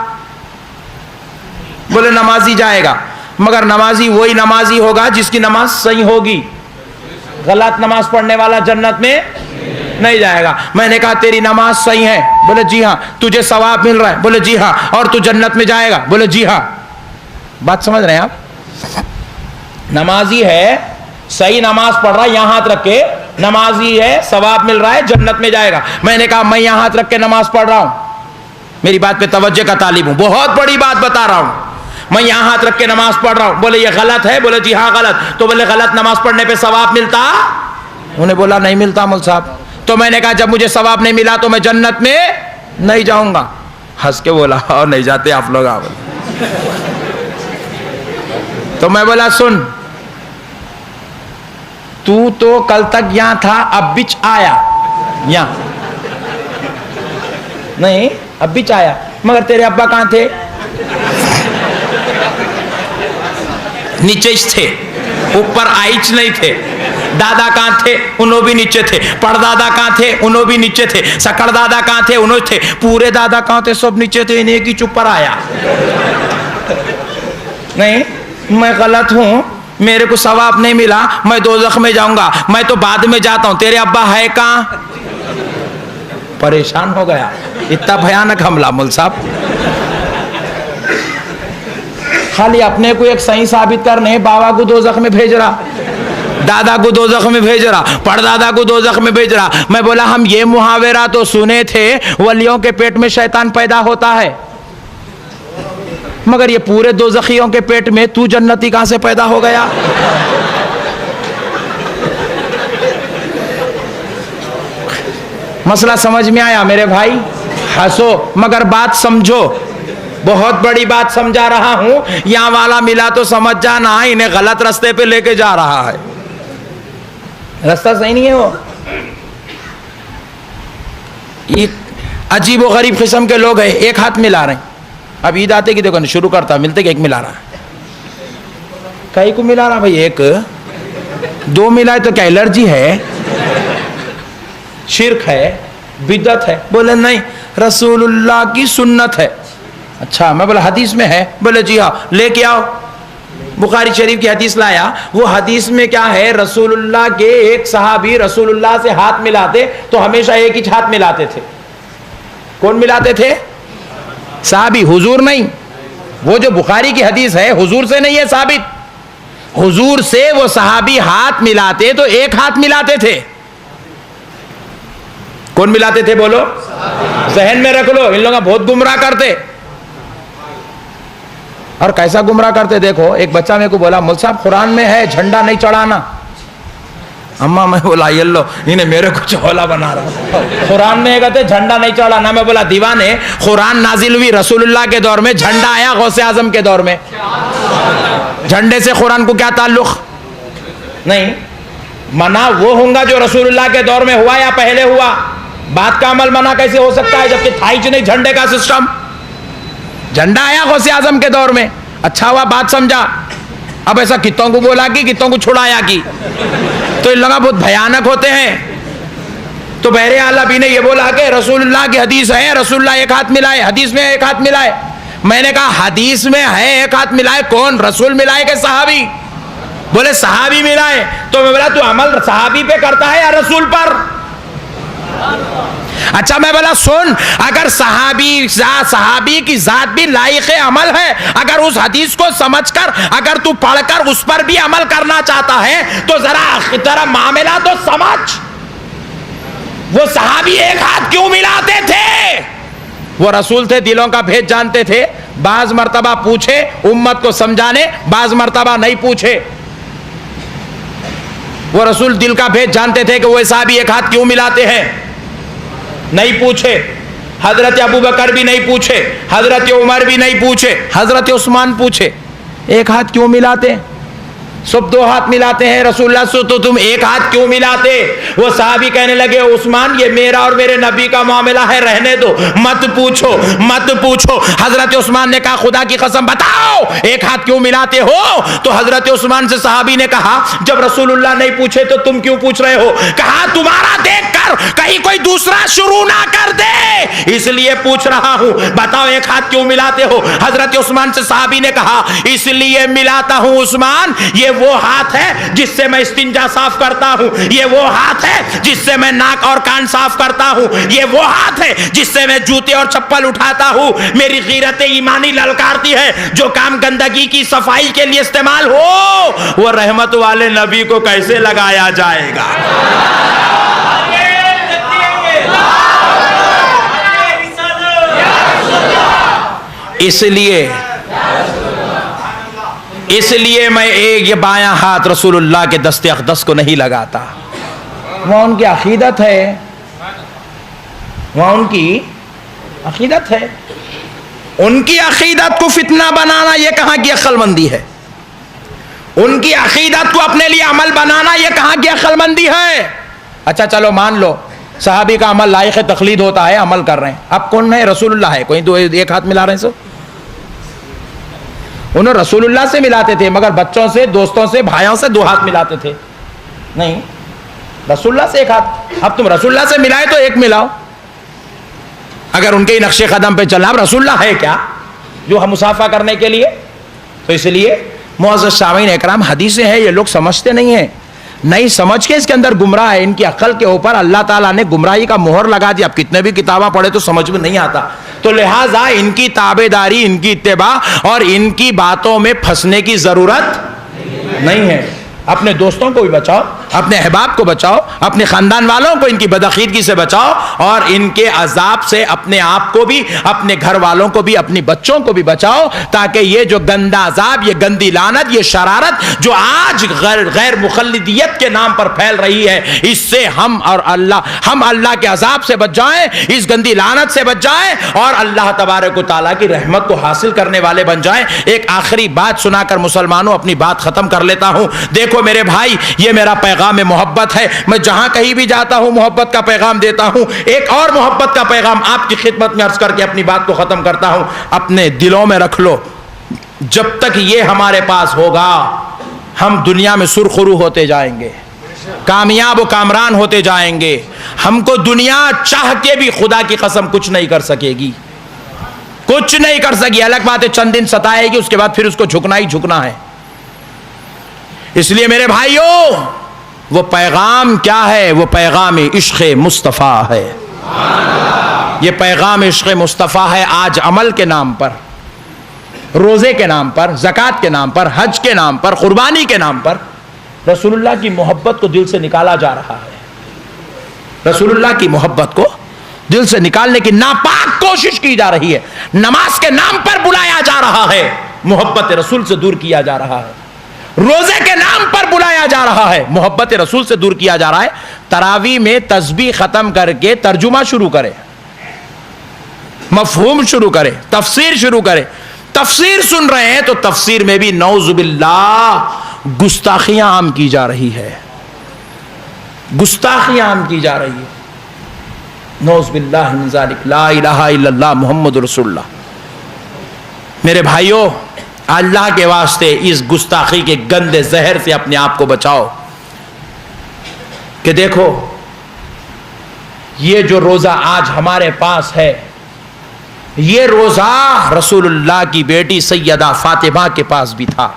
بولے نمازی جائے گا، مگر نمازی وہی نمازی ہوگا جس کی نماز صحیح ہوگی، غلط نماز پڑھنے والا جنت میں نہیں جائے گا۔ میں نے کہا تیری نماز صحیح ہے؟ بولے جی ہاں۔ تجھے ثواب مل رہا ہے؟ بولے جی ہاں۔ اور تو جنت میں جائے گا؟ بولے جی ہاں۔ بات سمجھ رہے ہیں آپ؟ نمازی ہے، صحیح نماز پڑھ رہا ہے، یہاں ہاتھ رکھ کے، نمازی ہے، ثواب مل رہا ہے، جنت میں جائے گا۔ میں نے کہا میں یہاں ہاتھ رکھ کے نماز پڑھ رہا ہوں، میری بات پہ توجہ کا طالب ہوں، بہت بڑی بات بتا رہا ہوں، میں یہاں ہاتھ رکھ کے نماز پڑھ رہا ہوں۔ بولے یہ غلط ہے؟ بولے جی ہاں غلط۔ تو بولے غلط نماز پڑھنے پہ ثواب ملتا؟ انہوں نے بولا نہیں ملتا مول صاحب۔ تو میں نے کہا جب مجھے ثواب نہیں ملا تو میں جنت میں نہیں جاؤں گا۔ ہنس کے بولا اور نہیں جاتے آپ لوگ آپ۔ تو میں بولا سن، تو کل تک یہاں تھا، اب بچ آیا یہاں نہیں، اب بچ آیا، مگر تیرے ابا کہاں تھے؟ نیچے تھے، اوپر آئیچ نہیں تھے۔ دادا کہاں تھے؟ انہوں بھی نیچے تھے۔ پردادا کہاں تھے؟ انہوں بھی نیچے تھے۔ سکڑ دادا کہاں تھے؟ انہوں تھے۔ پورے دادا کہاں تھے؟ سب نیچے تھے، انہیں کی چپ پر آیا۔ نہیں میں غلط ہوں، میرے کو ثواب نہیں ملا، میں دوزخ میں جاؤں گا، میں تو بعد میں جاتا ہوں، تیرے ابا ہے کہاں؟ پریشان ہو گیا، اتنا بھیانک حملہ مول صاحب۔ خالی اپنے کو ایک صحیح ثابت کرنے بابا کو دوزخ میں بھیج رہا، دادا کو دوزخ میں بھیج رہا، پردادا کو دوزخ میں بھیج رہا۔ میں بولا ہم یہ محاورہ تو سنے تھے، ولیوں کے پیٹ میں شیطان پیدا ہوتا ہے، مگر یہ پورے دوزخیوں کے پیٹ میں تو جنتی کہاں سے پیدا ہو گیا؟ مسئلہ سمجھ میں آیا میرے بھائی؟ ہنسو مگر بات سمجھو، بہت بڑی بات سمجھا رہا ہوں، یہاں والا ملا تو سمجھ جانا انہیں غلط رستے پہ لے کے جا رہا ہے، رستہ صحیح نہیں ہے وہ۔ ایک عجیب و غریب قسم کے لوگ ہیں، ایک ہاتھ ملا رہے ہیں۔ اب عید آتے کی دیکھو نا، شروع کرتا ملتے کہ ایک ملا رہا ہے، کئی کو ملا رہا بھائی؟ ایک دو ملائے تو کیا الرجی ہے، شرک ہے، بدعت ہے؟ بولے نہیں، رسول اللہ کی سنت ہے۔ اچھا میں بولا حدیث میں ہے؟ بولے جی ہاں، لے کے آؤ۔ بخاری شریف کی حدیث لایا، وہ حدیث میں کیا ہے؟ رسول اللہ کے ایک صحابی رسول اللہ سے ہاتھ ملاتے تو ہمیشہ ایک ہی ہاتھ ملاتے تھے۔ کون ملاتے تھے؟ صحابی، حضور نہیں۔ وہ جو بخاری کی حدیث ہے حضور سے نہیں ہے ثابت، حضور سے وہ صحابی ہاتھ ملاتے تو ایک ہاتھ ملاتے تھے۔ کون ملاتے تھے بولو؟ ذہن میں رکھ لو، ان لوگوں بہت گمراہ کرتے۔ اور کیسا گمراہ کرتے دیکھو، ایک بچہ میرے کو بولا مول صاحب قرآن میں ہے جھنڈا نہیں چڑھانا۔ اما میں بولا یہ لو، انہیں میرے کو چولا بنا رہا، قرآن میں کہتے جھنڈا نہیں چڑھانا۔ میں بولا دیوانے، قرآن نازل ہوئی رسول اللہ کے دور میں، جھنڈا آیا غوث اعظم کے دور میں، جھنڈے سے قرآن کو کیا تعلق؟ نہیں، منع وہ ہوں گا جو رسول اللہ کے دور میں ہوا یا پہلے ہوا۔ بات کا عمل منع کیسے ہو سکتا ہے جبکہ تھا ہی نہیں جھنڈے کا سسٹم؟ جھنڈا آیا غوث اعظم کے دور میں، اچھا ہوا بات سمجھا۔ اب ایسا کتوں کو بولا کی، کتوں کو چھڑایا کی، تو ان لوگ بہت بھیانک ہوتے ہیں۔ تو بہرحال اب انہیں یہ بولا کہ رسول اللہ کی حدیث ہے، رسول اللہ ایک ہاتھ ملائے، حدیث میں ایک ہاتھ ملائے۔ میں نے کہا حدیث میں ہے ایک ہاتھ ملائے، کون؟ رسول ملائے کہ صحابی؟ بولے صحابی ملائے۔ تو میں بولا تو عمل صحابی پہ کرتا ہے یا رسول پر؟ اچھا میں بولا سن، اگر صحابی کی ذات بھی لائق عمل ہے، اگر اس حدیث کو سمجھ کر، اگر تو پڑھ کر اس پر بھی عمل کرنا چاہتا ہے تو ذرا معاملہ تو سمجھ۔ وہ صحابی ایک ہاتھ کیوں ملاتے تھے؟ وہ رسول تھے، دلوں کا بھید جانتے تھے، بعض مرتبہ پوچھے امت کو سمجھانے، بعض مرتبہ نہیں پوچھے۔ وہ رسول دل کا بھید جانتے تھے کہ وہ صحابی ایک ہاتھ کیوں ملاتے ہیں، نہیں پوچھے۔ حضرت ابو بکر بھی نہیں پوچھے, حضرت عمر بھی نہیں پوچھے, حضرت عثمان پوچھے ایک ہاتھ کیوں ملاتے؟ سب دو ہاتھ ملاتے ہیں رسول اللہ سے, تو تم ایک ہاتھ کیوں ملاتے؟ وہ صحابی کہنے لگے عثمان یہ میرا اور میرے نبی کا معاملہ ہے, رہنے دو, مت پوچھو مت پوچھو. حضرت عثمان نے کہا خدا کی قسم بتاؤ ایک ہاتھ کیوں ملاتے ہو؟ تو حضرت عثمان سے صحابی نے کہا جب رسول اللہ نہیں پوچھے تو تم کیوں پوچھ رہے ہو؟ کہا تمہارا دیکھ کر کہیں کوئی دوسرا شروع نہ کر دے اس لیے پوچھ رہا ہوں, بتاؤ ایک ہاتھ کیوں ملاتے ہو؟ حضرت عثمان سے صحابی نے کہا اس لیے ملاتا ہوں عثمان, یہ وہ ہاتھ ہے جس سے میں استنجا صاف کرتا ہوں, یہ وہ ہاتھ ہے جس سے میں ناک اور کان صاف کرتا ہوں, یہ وہ ہاتھ ہے جس سے میں جوتے اور چپل اٹھاتا ہوں. میری غیرت ایمانی للکارتی ہے جو کام گندگی کی صفائی کے لیے استعمال ہو وہ رحمت والے نبی کو کیسے لگایا جائے گا؟ اس لیے میں ایک یہ بایاں ہاتھ رسول اللہ کے دست اقدس کو نہیں لگاتا. وہاں ان کی عقیدت ہے, وہاں ان کی عقیدت ہے. ان کی عقیدت کو فتنہ بنانا یہ کہاں کی عقل مندی ہے؟ ان کی عقیدت کو اپنے لیے عمل بنانا یہ کہاں کی عقل مندی ہے؟ اچھا چلو مان لو صحابی کا عمل لائق تقلید ہوتا ہے, عمل کر رہے ہیں. اب کون ہے؟ رسول اللہ ہے. کوئی دو ایک ہاتھ ملا رہے ہیں سب. انہوں رسول اللہ سے ملاتے تھے مگر بچوں سے, دوستوں سے, بھائیوں سے دو ہاتھ ملاتے تھے نہیں, رسول اللہ سے ایک ہاتھ. اب تم رسول اللہ سے ملائے تو ایک ملاؤ. اگر ان کے ہی نقش قدم پہ چلنا, اب رسول اللہ ہے کیا جو ہم مصافحہ کرنے کے لیے؟ تو اس لیے معزز سامعین اکرام حدیثیں ہیں, یہ لوگ سمجھتے نہیں ہیں, نہیں سمجھ کے اس کے اندر گمراہ ہے. ان کی عقل کے اوپر اللہ تعالیٰ نے گمراہی کا مہر لگا دیا. اب کتنے بھی کتابیں پڑھے تو سمجھ میں نہیں آتا. تو لہٰذا ان کی تابعداری, ان کی اتباع اور ان کی باتوں میں پھنسنے کی ضرورت نہیں ہے. اپنے دوستوں کو بھی بچاؤ, اپنے احباب کو بچاؤ, اپنے خاندان والوں کو ان کی بدعقیدگی سے بچاؤ, اور ان کے عذاب سے اپنے آپ کو بھی, اپنے گھر والوں کو بھی, اپنی بچوں کو بھی بچاؤ, تاکہ یہ جو گندا عذاب, یہ گندی لعنت, یہ شرارت جو آج غیر مخلدیت کے نام پر پھیل رہی ہے, اس سے ہم اللہ کے عذاب سے بچ جائیں, اس گندی لعنت سے بچ جائیں, اور اللہ تبارک و تعالیٰ کی رحمت کو حاصل کرنے والے بن جائیں. ایک آخری بات سنا کر مسلمانوں اپنی بات ختم کر لیتا ہوں. دیکھو میرے بھائی, یہ میرا پیغام محبت ہے. میں جہاں کہیں بھی جاتا ہوں محبت کا پیغام دیتا ہوں. ایک اور محبت کا پیغام آپ کی خدمت میں عرض کر کے اپنی بات کو ختم کرتا ہوں. اپنے دلوں میں رکھ لو, جب تک یہ ہمارے پاس ہوگا ہم دنیا میں سرخرو ہوتے جائیں گے, کامیاب و کامران ہوتے جائیں گے. ہم کو دنیا چاہ کے بھی خدا کی قسم کچھ نہیں کر سکے گی, کچھ نہیں کر سکے. الگ بات ہے چند دن ستائے گی, اس کے بعد پھر اس کو جھکنا ہی جھکنا ہے. اس لیے میرے بھائیوں, وہ پیغام کیا ہے؟ وہ پیغام عشق مصطفیٰ ہے. یہ پیغام عشق مصطفیٰ ہے. آج عمل کے نام پر, روزے کے نام پر, زکوٰۃ کے نام پر, حج کے نام پر, قربانی کے نام پر رسول اللہ کی محبت کو دل سے نکالا جا رہا ہے. رسول اللہ کی محبت کو دل سے نکالنے کی ناپاک کوشش کی جا رہی ہے. نماز کے نام پر بلایا جا رہا ہے, محبت رسول سے دور کیا جا رہا ہے. روزے کے نام پر بلایا جا رہا ہے, محبت رسول سے دور کیا جا رہا ہے. تراویح میں تسبیح ختم کر کے ترجمہ شروع کرے, مفہوم شروع کرے, تفسیر شروع کرے. تفسیر سن رہے ہیں تو تفسیر میں بھی نعوذ باللہ گستاخیاں عام کی جا رہی ہے, گستاخیاں عام کی جا رہی ہے. نعوذ باللہ من ذالک. لا الہ الا اللہ محمد رسول اللہ. میرے بھائیوں, اللہ کے واسطے اس گستاخی کے گندے زہر سے اپنے آپ کو بچاؤ. کہ دیکھو یہ جو روزہ آج ہمارے پاس ہے, یہ روزہ رسول اللہ کی بیٹی سیدہ فاطمہ کے پاس بھی تھا.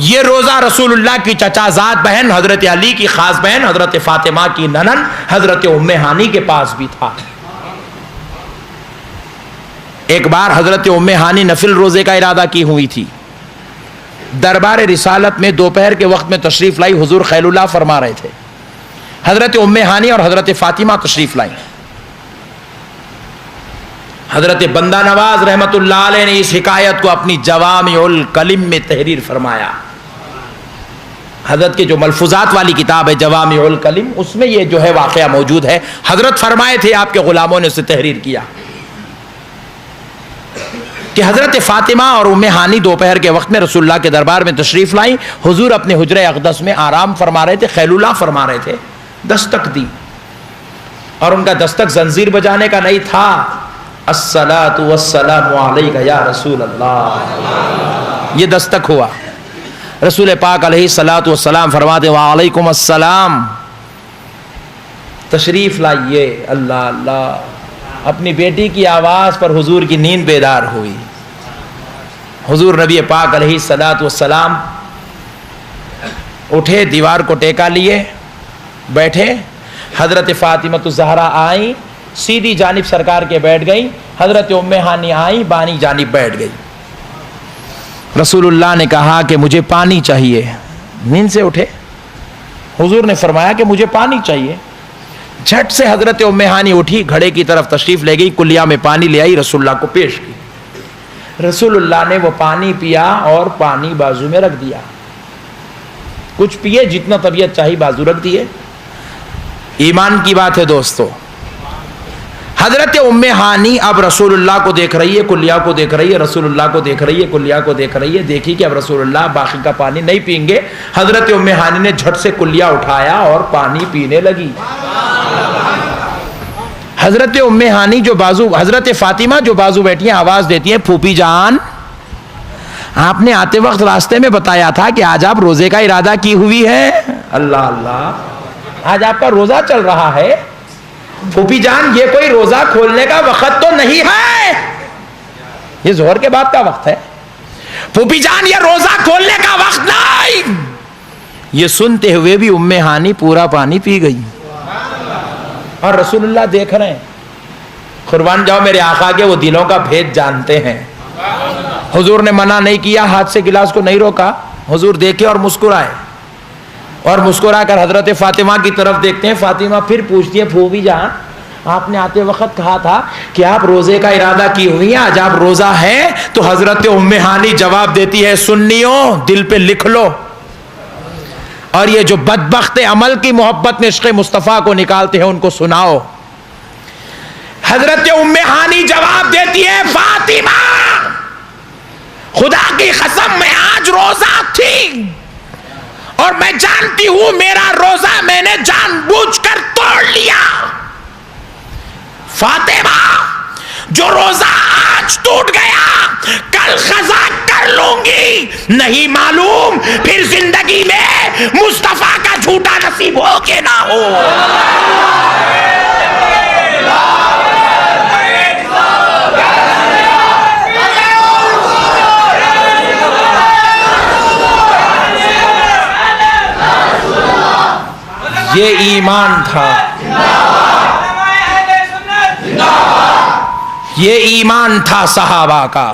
یہ روزہ رسول اللہ کی چچازاد بہن حضرت علی کی خاص بہن حضرت فاطمہ کی ننن حضرت ام ہانی کے پاس بھی تھا. ایک بار حضرت ام ہانی نفل روزے کا ارادہ کی ہوئی تھی. دربار رسالت میں دوپہر کے وقت میں تشریف لائی, حضور خیل اللہ فرما رہے تھے. حضرت ام ہانی اور حضرت فاطمہ تشریف لائیں. حضرت بندہ نواز رحمت اللہ علیہ نے اس حکایت کو اپنی جوامع الکلم میں تحریر فرمایا. حضرت کے جو ملفوظات والی کتاب ہے جوامع الکلم، اس میں یہ جو ہے واقعہ موجود ہے. حضرت فرمائے تھے آپ کے غلاموں نے اسے تحریر کیا کہ حضرت فاطمہ اور ام ہانی دوپہر کے وقت میں رسول اللہ کے دربار میں تشریف لائیں. حضور اپنے حجرہ اقدس میں آرام فرما رہے تھے، خیلولہ فرما رہے تھے. دستک دی اور ان کا دستک زنجیر بجانے کا نہیں تھا. الصلاۃ والسلام علیک یا رسول اللہ، یہ دستک ہوا. رسول پاک علیہ الصلاۃ والسلام فرماتے وعلیکم السلام، تشریف لائیے. اللہ اللہ، اپنی بیٹی کی آواز پر حضور کی نیند بیدار ہوئی. حضور نبی پاک علیہ الصلاۃ والسلام اٹھے، دیوار کو ٹیکا لیے، بیٹھے. حضرت فاطمہ الزہرا آئیں، سیدھی جانب سرکار کے بیٹھ گئیں. حضرت ام ہانی آئیں، بانی جانب بیٹھ گئی. رسول اللہ نے کہا کہ مجھے پانی چاہیے. نیند سے اٹھے، حضور نے فرمایا کہ مجھے پانی چاہیے. جھٹ سے حضرت ام ہانی اٹھی، گھڑے کی طرف تشریف لے گئی، کلیا میں پانی لے آئی، رسول اللہ کو پیش کی. رسول اللہ نے وہ پانی پیا اور پانی بازو میں رکھ دیا. کچھ پیے، جتنا طبیعت چاہی بازو رکھ دیے. ایمان کی بات ہے دوستو. حضرت ام ہانی اب رسول اللہ کو دیکھ رہی ہے، کلیا کو دیکھ رہی ہے، رسول اللہ کو دیکھ رہی ہے، کلیا کو دیکھ رہی ہے. دیکھی کہ اب رسول اللہ باقی کا پانی نہیں پئیں گے. حضرت ام ہانی نے جھٹ سے کلیا اٹھایا اور پانی پینے لگی. حضرت ام ہانی جو بازو، حضرت فاطمہ جو بازو بیٹھی ہیں، آواز دیتی ہیں پھوپھی جان، آپ نے آتے وقت راستے میں بتایا تھا کہ آج آپ روزے کا ارادہ کی ہوئی ہے. اللہ اللہ، آج آپ کا روزہ چل رہا ہے. پھوپھی جان، یہ کوئی روزہ کھولنے کا وقت تو نہیں ہے، یہ ظہر کے بعد کا وقت ہے. پھوپھی جان، یہ روزہ کھولنے کا وقت نہیں. یہ سنتے ہوئے بھی ام ہانی پورا پانی پی گئی. اور رسول اللہ دیکھ رہے ہیں. قربان جاؤ میرے آقا کے، وہ دلوں کا بھید جانتے ہیں. حضور نے منع نہیں کیا، ہاتھ سے گلاس کو نہیں روکا. حضور دیکھے اور مسکرائے، اور مسکرا کر حضرت فاطمہ کی طرف دیکھتے ہیں. فاطمہ پھر پوچھتی ہے پھوپھی جان، آپ نے آتے وقت کہا تھا کہ آپ روزے کا ارادہ کی ہوئی ہیں، آج آپ روزہ ہے؟ تو حضرت ام ہانی جواب دیتی ہے سنیو، دل پہ لکھ لو، اور یہ جو بدبخت عمل کی محبت میں عشق مصطفیٰ کو نکالتے ہیں ان کو سناؤ. حضرت ام ہانی جواب دیتی ہے فاطمہ، خدا کی قسم میں آج روزہ تھی اور میں جانتی ہوں میرا روزہ میں نے جان بوجھ کر توڑ لیا. فاطمہ، جو روزہ آج ٹوٹ گیا کل قضا کر لوں گی. نہیں معلوم پھر زندگی میں مصطفیٰ کا جھوٹا نصیب ہو کہ نہ ہو. یہ ایمان تھا، یہ ایمان تھا صحابہ کا.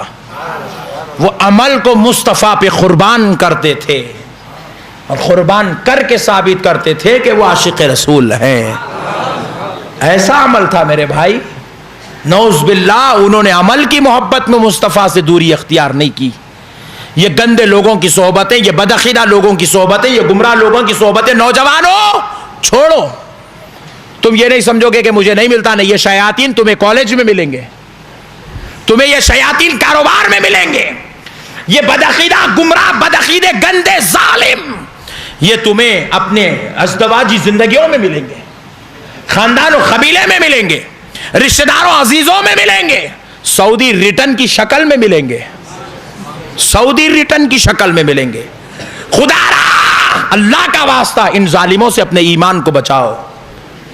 وہ عمل کو مصطفیٰ پہ قربان کرتے تھے اور قربان کر کے ثابت کرتے تھے کہ وہ عاشق رسول ہیں. ایسا عمل تھا میرے بھائی. نعوذ باللہ، انہوں نے عمل کی محبت میں مصطفیٰ سے دوری اختیار نہیں کی. یہ گندے لوگوں کی صحبتیں، یہ بدعقیدہ لوگوں کی صحبتیں، یہ گمراہ لوگوں کی صحبتیں نوجوانوں چھوڑو. تم یہ نہیں سمجھو گے کہ مجھے نہیں ملتا. نہیں، یہ شیاطین تمہیں کالج میں ملیں گے، تمہیں یہ شیاطین کاروبار میں ملیں گے. یہ بدعقیدہ گمراہ، بدعقیدے گندے ظالم، یہ تمہیں اپنے ازدواجی زندگیوں میں ملیں گے، خاندان و قبیلے میں ملیں گے، رشتہ داروں عزیزوں میں ملیں گے، سعودی ریٹرن کی شکل میں ملیں گے، سعودی ریٹرن کی شکل میں ملیں گے. خدا را اللہ کا واسطہ ان ظالموں سے اپنے ایمان کو بچاؤ.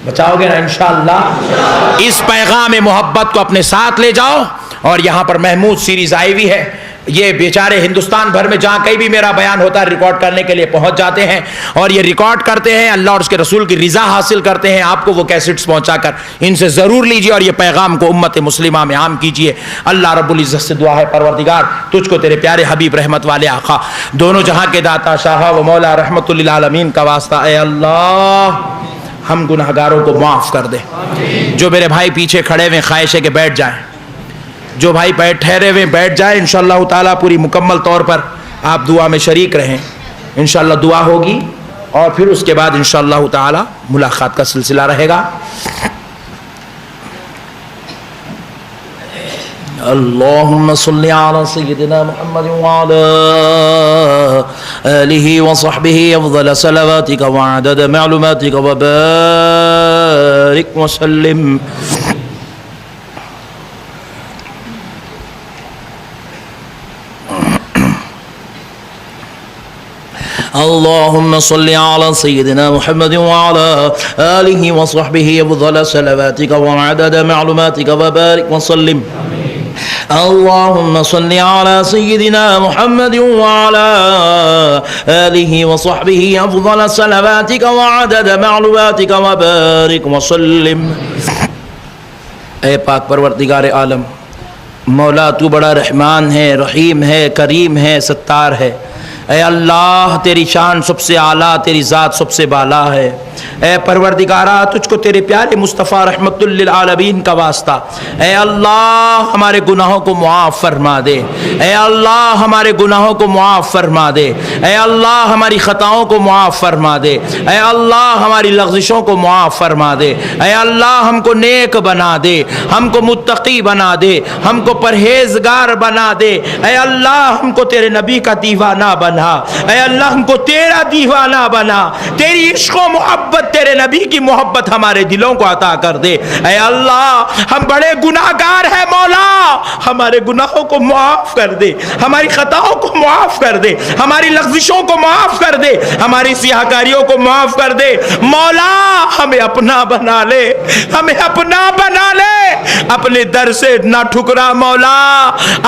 بچاؤ گے نا انشاءاللہ؟ اس پیغام محبت کو اپنے ساتھ لے جاؤ. اور یہاں پر محمود سیریز آئی ہوئی ہے. یہ بیچارے ہندوستان بھر میں جہاں کہیں بھی میرا بیان ہوتا ہے ریکارڈ کرنے کے لیے پہنچ جاتے ہیں اور یہ ریکارڈ کرتے ہیں، اللہ اور اس کے رسول کی رضا حاصل کرتے ہیں. آپ کو وہ کیسٹس پہنچا کر ان سے ضرور لیجئے اور یہ پیغام کو امت مسلمہ میں عام کیجئے. اللہ رب العزت سے دعا ہے پروردگار تجھ کو تیرے پیارے حبیب رحمت والے آقا دونوں جہاں کے داتا شاہ و مولا رحمت للعالمین کا واسطہ اے اللہ ہم گناہگاروں کو معاف کر دے. جو میرے بھائی پیچھے کھڑے ہوئے خواہش ہے کہ بیٹھ جائیں، جو بھائی ٹھہرے ہوئے بیٹھ جائیں. انشاءاللہ تعالیٰ پوری مکمل طور پر آپ دعا میں شریک رہیں. انشاءاللہ دعا ہوگی اور پھر اس کے بعد انشاءاللہ تعالی ملاقات کا سلسلہ رہے گا. اللهم صل على سيدنا محمد وعلى آله وصحبه أفضل صلواتك وعدد معلوماتك وبارك وسلم. اللهم صل على سيدنا محمد وعلى آله وصحبه أفضل صلواتك وعدد معلوماتك وبارك وسلم. اللهم صل على سيدنا محمد وعلى آله وصحبه أفضل صلواتك وعدد معلوماتك وبارك وسلم. اے پاک پروردگار عالم، مولا تو بڑا رحمان ہے، رحیم ہے، کریم ہے، ستار ہے. اے اللہ تیری شان سب سے اعلیٰ، تیری ذات سب سے بالا ہے. اے پروردگارہ تجھ کو تیرے پیارے مصطفیٰ رحمت للعالمین کا واسطہ، اے اللہ ہمارے گناہوں کو معاف فرما دے. اے اللہ ہمارے گناہوں کو معاف فرما دے. اے اللہ ہماری خطاؤں کو معاف فرما دے. اے اللہ ہماری لغزشوں کو معاف فرما دے. اے اللہ ہم کو نیک بنا دے، ہم کو متقی بنا دے، ہم کو پرہیزگار بنا دے. اے اللہ ہم کو تیرے نبی کا دیوانہ بنا. اے اللہ ہم کو تیرا دیوانہ بنا. تیری عشق و محبت، تیرے نبی کی محبت ہمارے دلوں کو عطا کر دے. اے اللہ ہم بڑے گناہگار ہیں مولا، ہمارے گناہوں کو معاف کر دے، ہماری خطاؤں کو معاف کر دے، ہماری لغزشوں کو معاف کر دے، ہماری سیاہکاریوں کو معاف کر دے. مولا ہمیں اپنا بنا لے، ہمیں اپنا بنا لے، اپنے در سے نہ ٹھکرا مولا.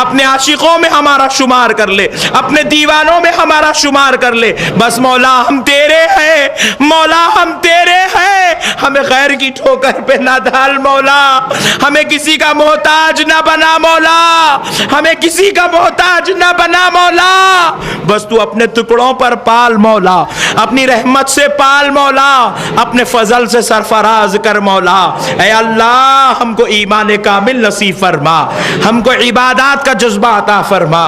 اپنے عاشقوں میں ہمارا شمار کر لے، اپنے دیوانوں میں ہمارا شمار کر لے. بس مولا ہم تیرے ہیں، مولا ہم تیرے ہیں. ہمیں غیر کی ٹھوکر پہ نہ ڈال مولا، ہمیں کسی کا محتاج نہ بنا مولا، ہمیں کسی کا محتاج نہ بنا مولا. بس تو اپنے ٹکڑوں پر پال مولا، اپنی رحمت سے پال مولا، اپنے فضل سے سرفراز کر مولا. اے اللہ ہم کو ایمان کامل نصیب فرما، ہم کو عبادات کا جذبہ عطا فرما،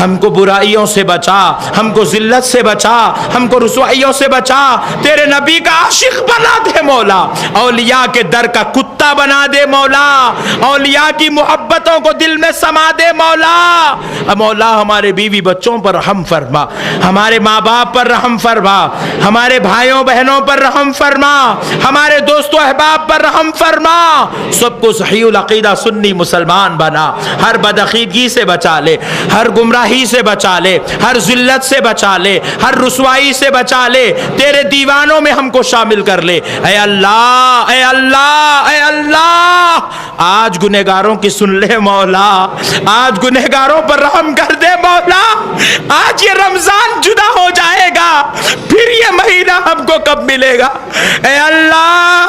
ہم کو برائیوں سے بچا، ہم کو ذلت سے بچا، ہم کو رسوائیوں سے بچا. تیرے نبی کا عاشق بنا دے مولا، اولیاء کے در کا کتا بنا دے مولا، اولیاء کی محبتوں کو دل میں سما دے مولا. مولا ہمارے بیوی بچوں پر رحم فرما، ہمارے ماں باپ پر رحم فرما، ہمارے بھائیوں بہنوں پر رحم فرما، ہمارے دوستوں احباب پر رحم فرما. سب کو صحیح العقیدہ سنی مسلمان بنا، ہر بدعقیدگی سے بچا لے، ہر گمراہی سے بچا لے، ہر ذلت سے بچا لے، ہر رسوائی سے بچا لے. تیرے دیوانوں میں ہم کو شامل کر لے. اے اللہ اے اللہ اے اللہ آج گنہگاروں کی سن لے مولا، آج گنہگاروں پر رحم کر دے مولا. آج یہ رمضان جدا ہو جائے گا، پھر یہ مہینہ ہم کو کب ملے گا؟ اے اللہ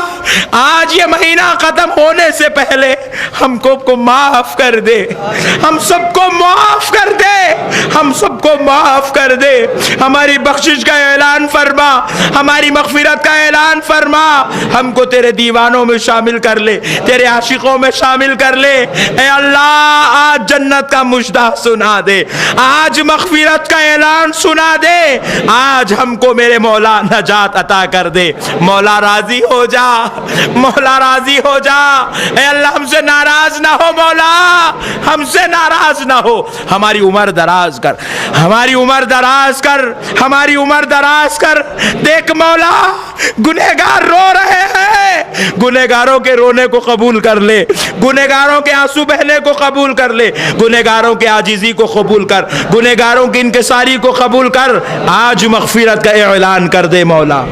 آج یہ مہینہ ختم ہونے سے پہلے ہم کو معاف کر دے، ہم سب کو معاف کر دے، ہم سب کو معاف کر دے. ہماری بخشش کا اعلان فرما، ہماری مغفرت کا اعلان فرما. ہم کو تیرے دیوانوں میں شامل کر لے، تیرے عاشقوں میں شامل کر لے. اے اللہ آج جنت کا مژدہ سنا دے، آج مغفرت کا اعلان سنا دے، آج ہم کو میرے مولا نجات عطا کر دے. مولا راضی ہو جا، مولا راضی ہو جا. اے اللہ ہم سے ناراض نہ ہو مولا، ہم سے ناراض نہ ہو. ہماری عمر دراز کر، ہماری عمر دراز کر، ہماری عمر دراز کر. دیکھ مولا گنہگار رو رہے ہیں، گنہگاروں کے رونے کو قبول کر لے، گنہگاروں کے آنسو بہنے کو قبول کر لے، گنہگاروں کے عاجزی کو قبول کر، گنہگاروں کی انکساری کو قبول کر. آج مغفرت کا اعلان کر دے مولا.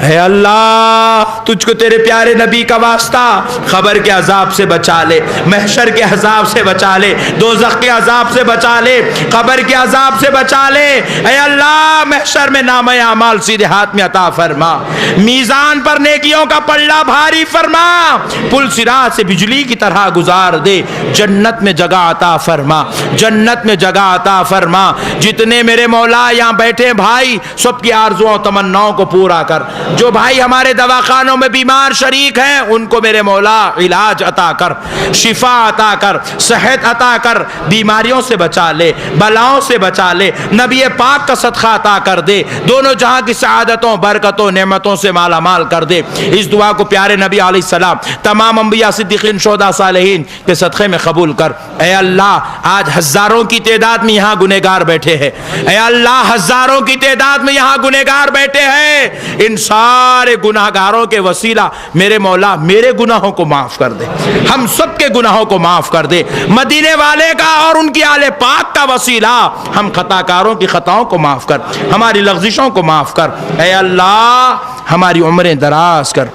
اے اللہ تجھ کو تیرے پیارے نبی کا واسطہ خبر کے عذاب سے بچا لے، محشر کے عذاب سے بچا لے، دوزخ کے عذاب سے بچا لے، قبر کے عذاب سے بچا لے. اے اللہ محشر میں نامہ اعمال سیدھے ہاتھ میں عطا فرما، میزان پر نیکیوں کا پلڑا بھاری فرما، پل صراط سے بجلی کی طرح گزار دے. جنت میں جگہ عطا فرما، جنت میں جگہ عطا فرما. جتنے میرے مولا یہاں بیٹھے بھائی سب کی آرزوؤں تمناؤں کو پورا کر. جو بھائی ہمارے دواخانوں میں بیمار شریک ہیں ان کو میرے مولا علاج عطا کر، شفا عطا کر، صحت عطا کر، بیماریوں سے بچا لے، بلاؤں سے بچا لے، نبی پاک کا صدقہ عطا کر دے، دونوں جہاں کی سعادتوں برکتوں نعمتوں سے مالا مال کر دے۔ اس دعا کو پیارے نبی علیہ السلام تمام انبیاء صدیقین شہداء صالحین کے صدقے میں قبول کر۔ اے اللہ آج ہزاروں کی تعداد میں یہاں گنہگار بیٹھے ہیں، اے اللہ ہزاروں کی تعداد میں یہاں گنہگار بیٹھے ہیں، ان سارے گناہگاروں کے وسیلہ میرے مولا میرے گناہوں کو معاف کر دے، ہم سب کے گناہوں کو معاف کر دے، مدینے والے کا اور ان کی آل پاک کا وسیلہ ہم خطاکاروں کی خطاؤں کو معاف کر، ہماری لغزشوں کو معاف کر، اے اللہ ہماری عمریں دراز کر،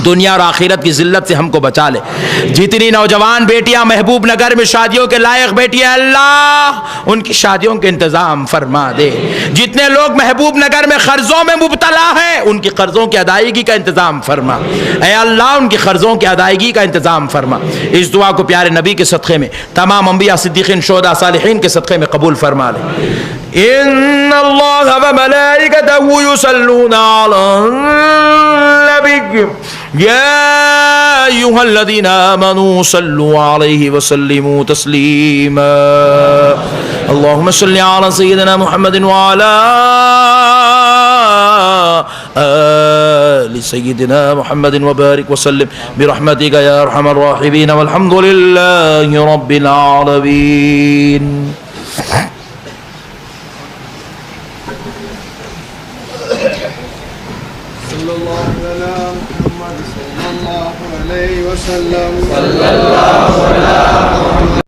دنیا اور آخرت کی ذلت سے ہم کو بچا لے۔ جتنی نوجوان بیٹیاں محبوب نگر میں شادیوں کے لائق بیٹیاں اللہ ان کی شادیوں کے انتظام فرما دے، جتنے لوگ محبوب نگر میں قرضوں میں مبتلا ہیں ان کی قرضوں کی ادائیگی کا انتظام فرما، اے اللہ ان کی قرضوں کی ادائیگی کا انتظام فرما۔ اس دعا کو پیارے نبی کے صدقے میں تمام انبیاء صدیقین شہداء صالحین کے صدقے میں قبول فرما لے۔ ان اللہ وملائکتہ یصلون علی النبی یا ایھا الذین آمنوا صلوا علیہ وسلموا تسلیما۔ اللہم صل علی سیدنا محمد وعلی آل سیدنا محمد وبارک وسلم برحمتک یا ارحم الراحمین والحمد للہ رب العالمین۔ صلی اللہ علیہ محمد صلی اللہ علیہ وسلم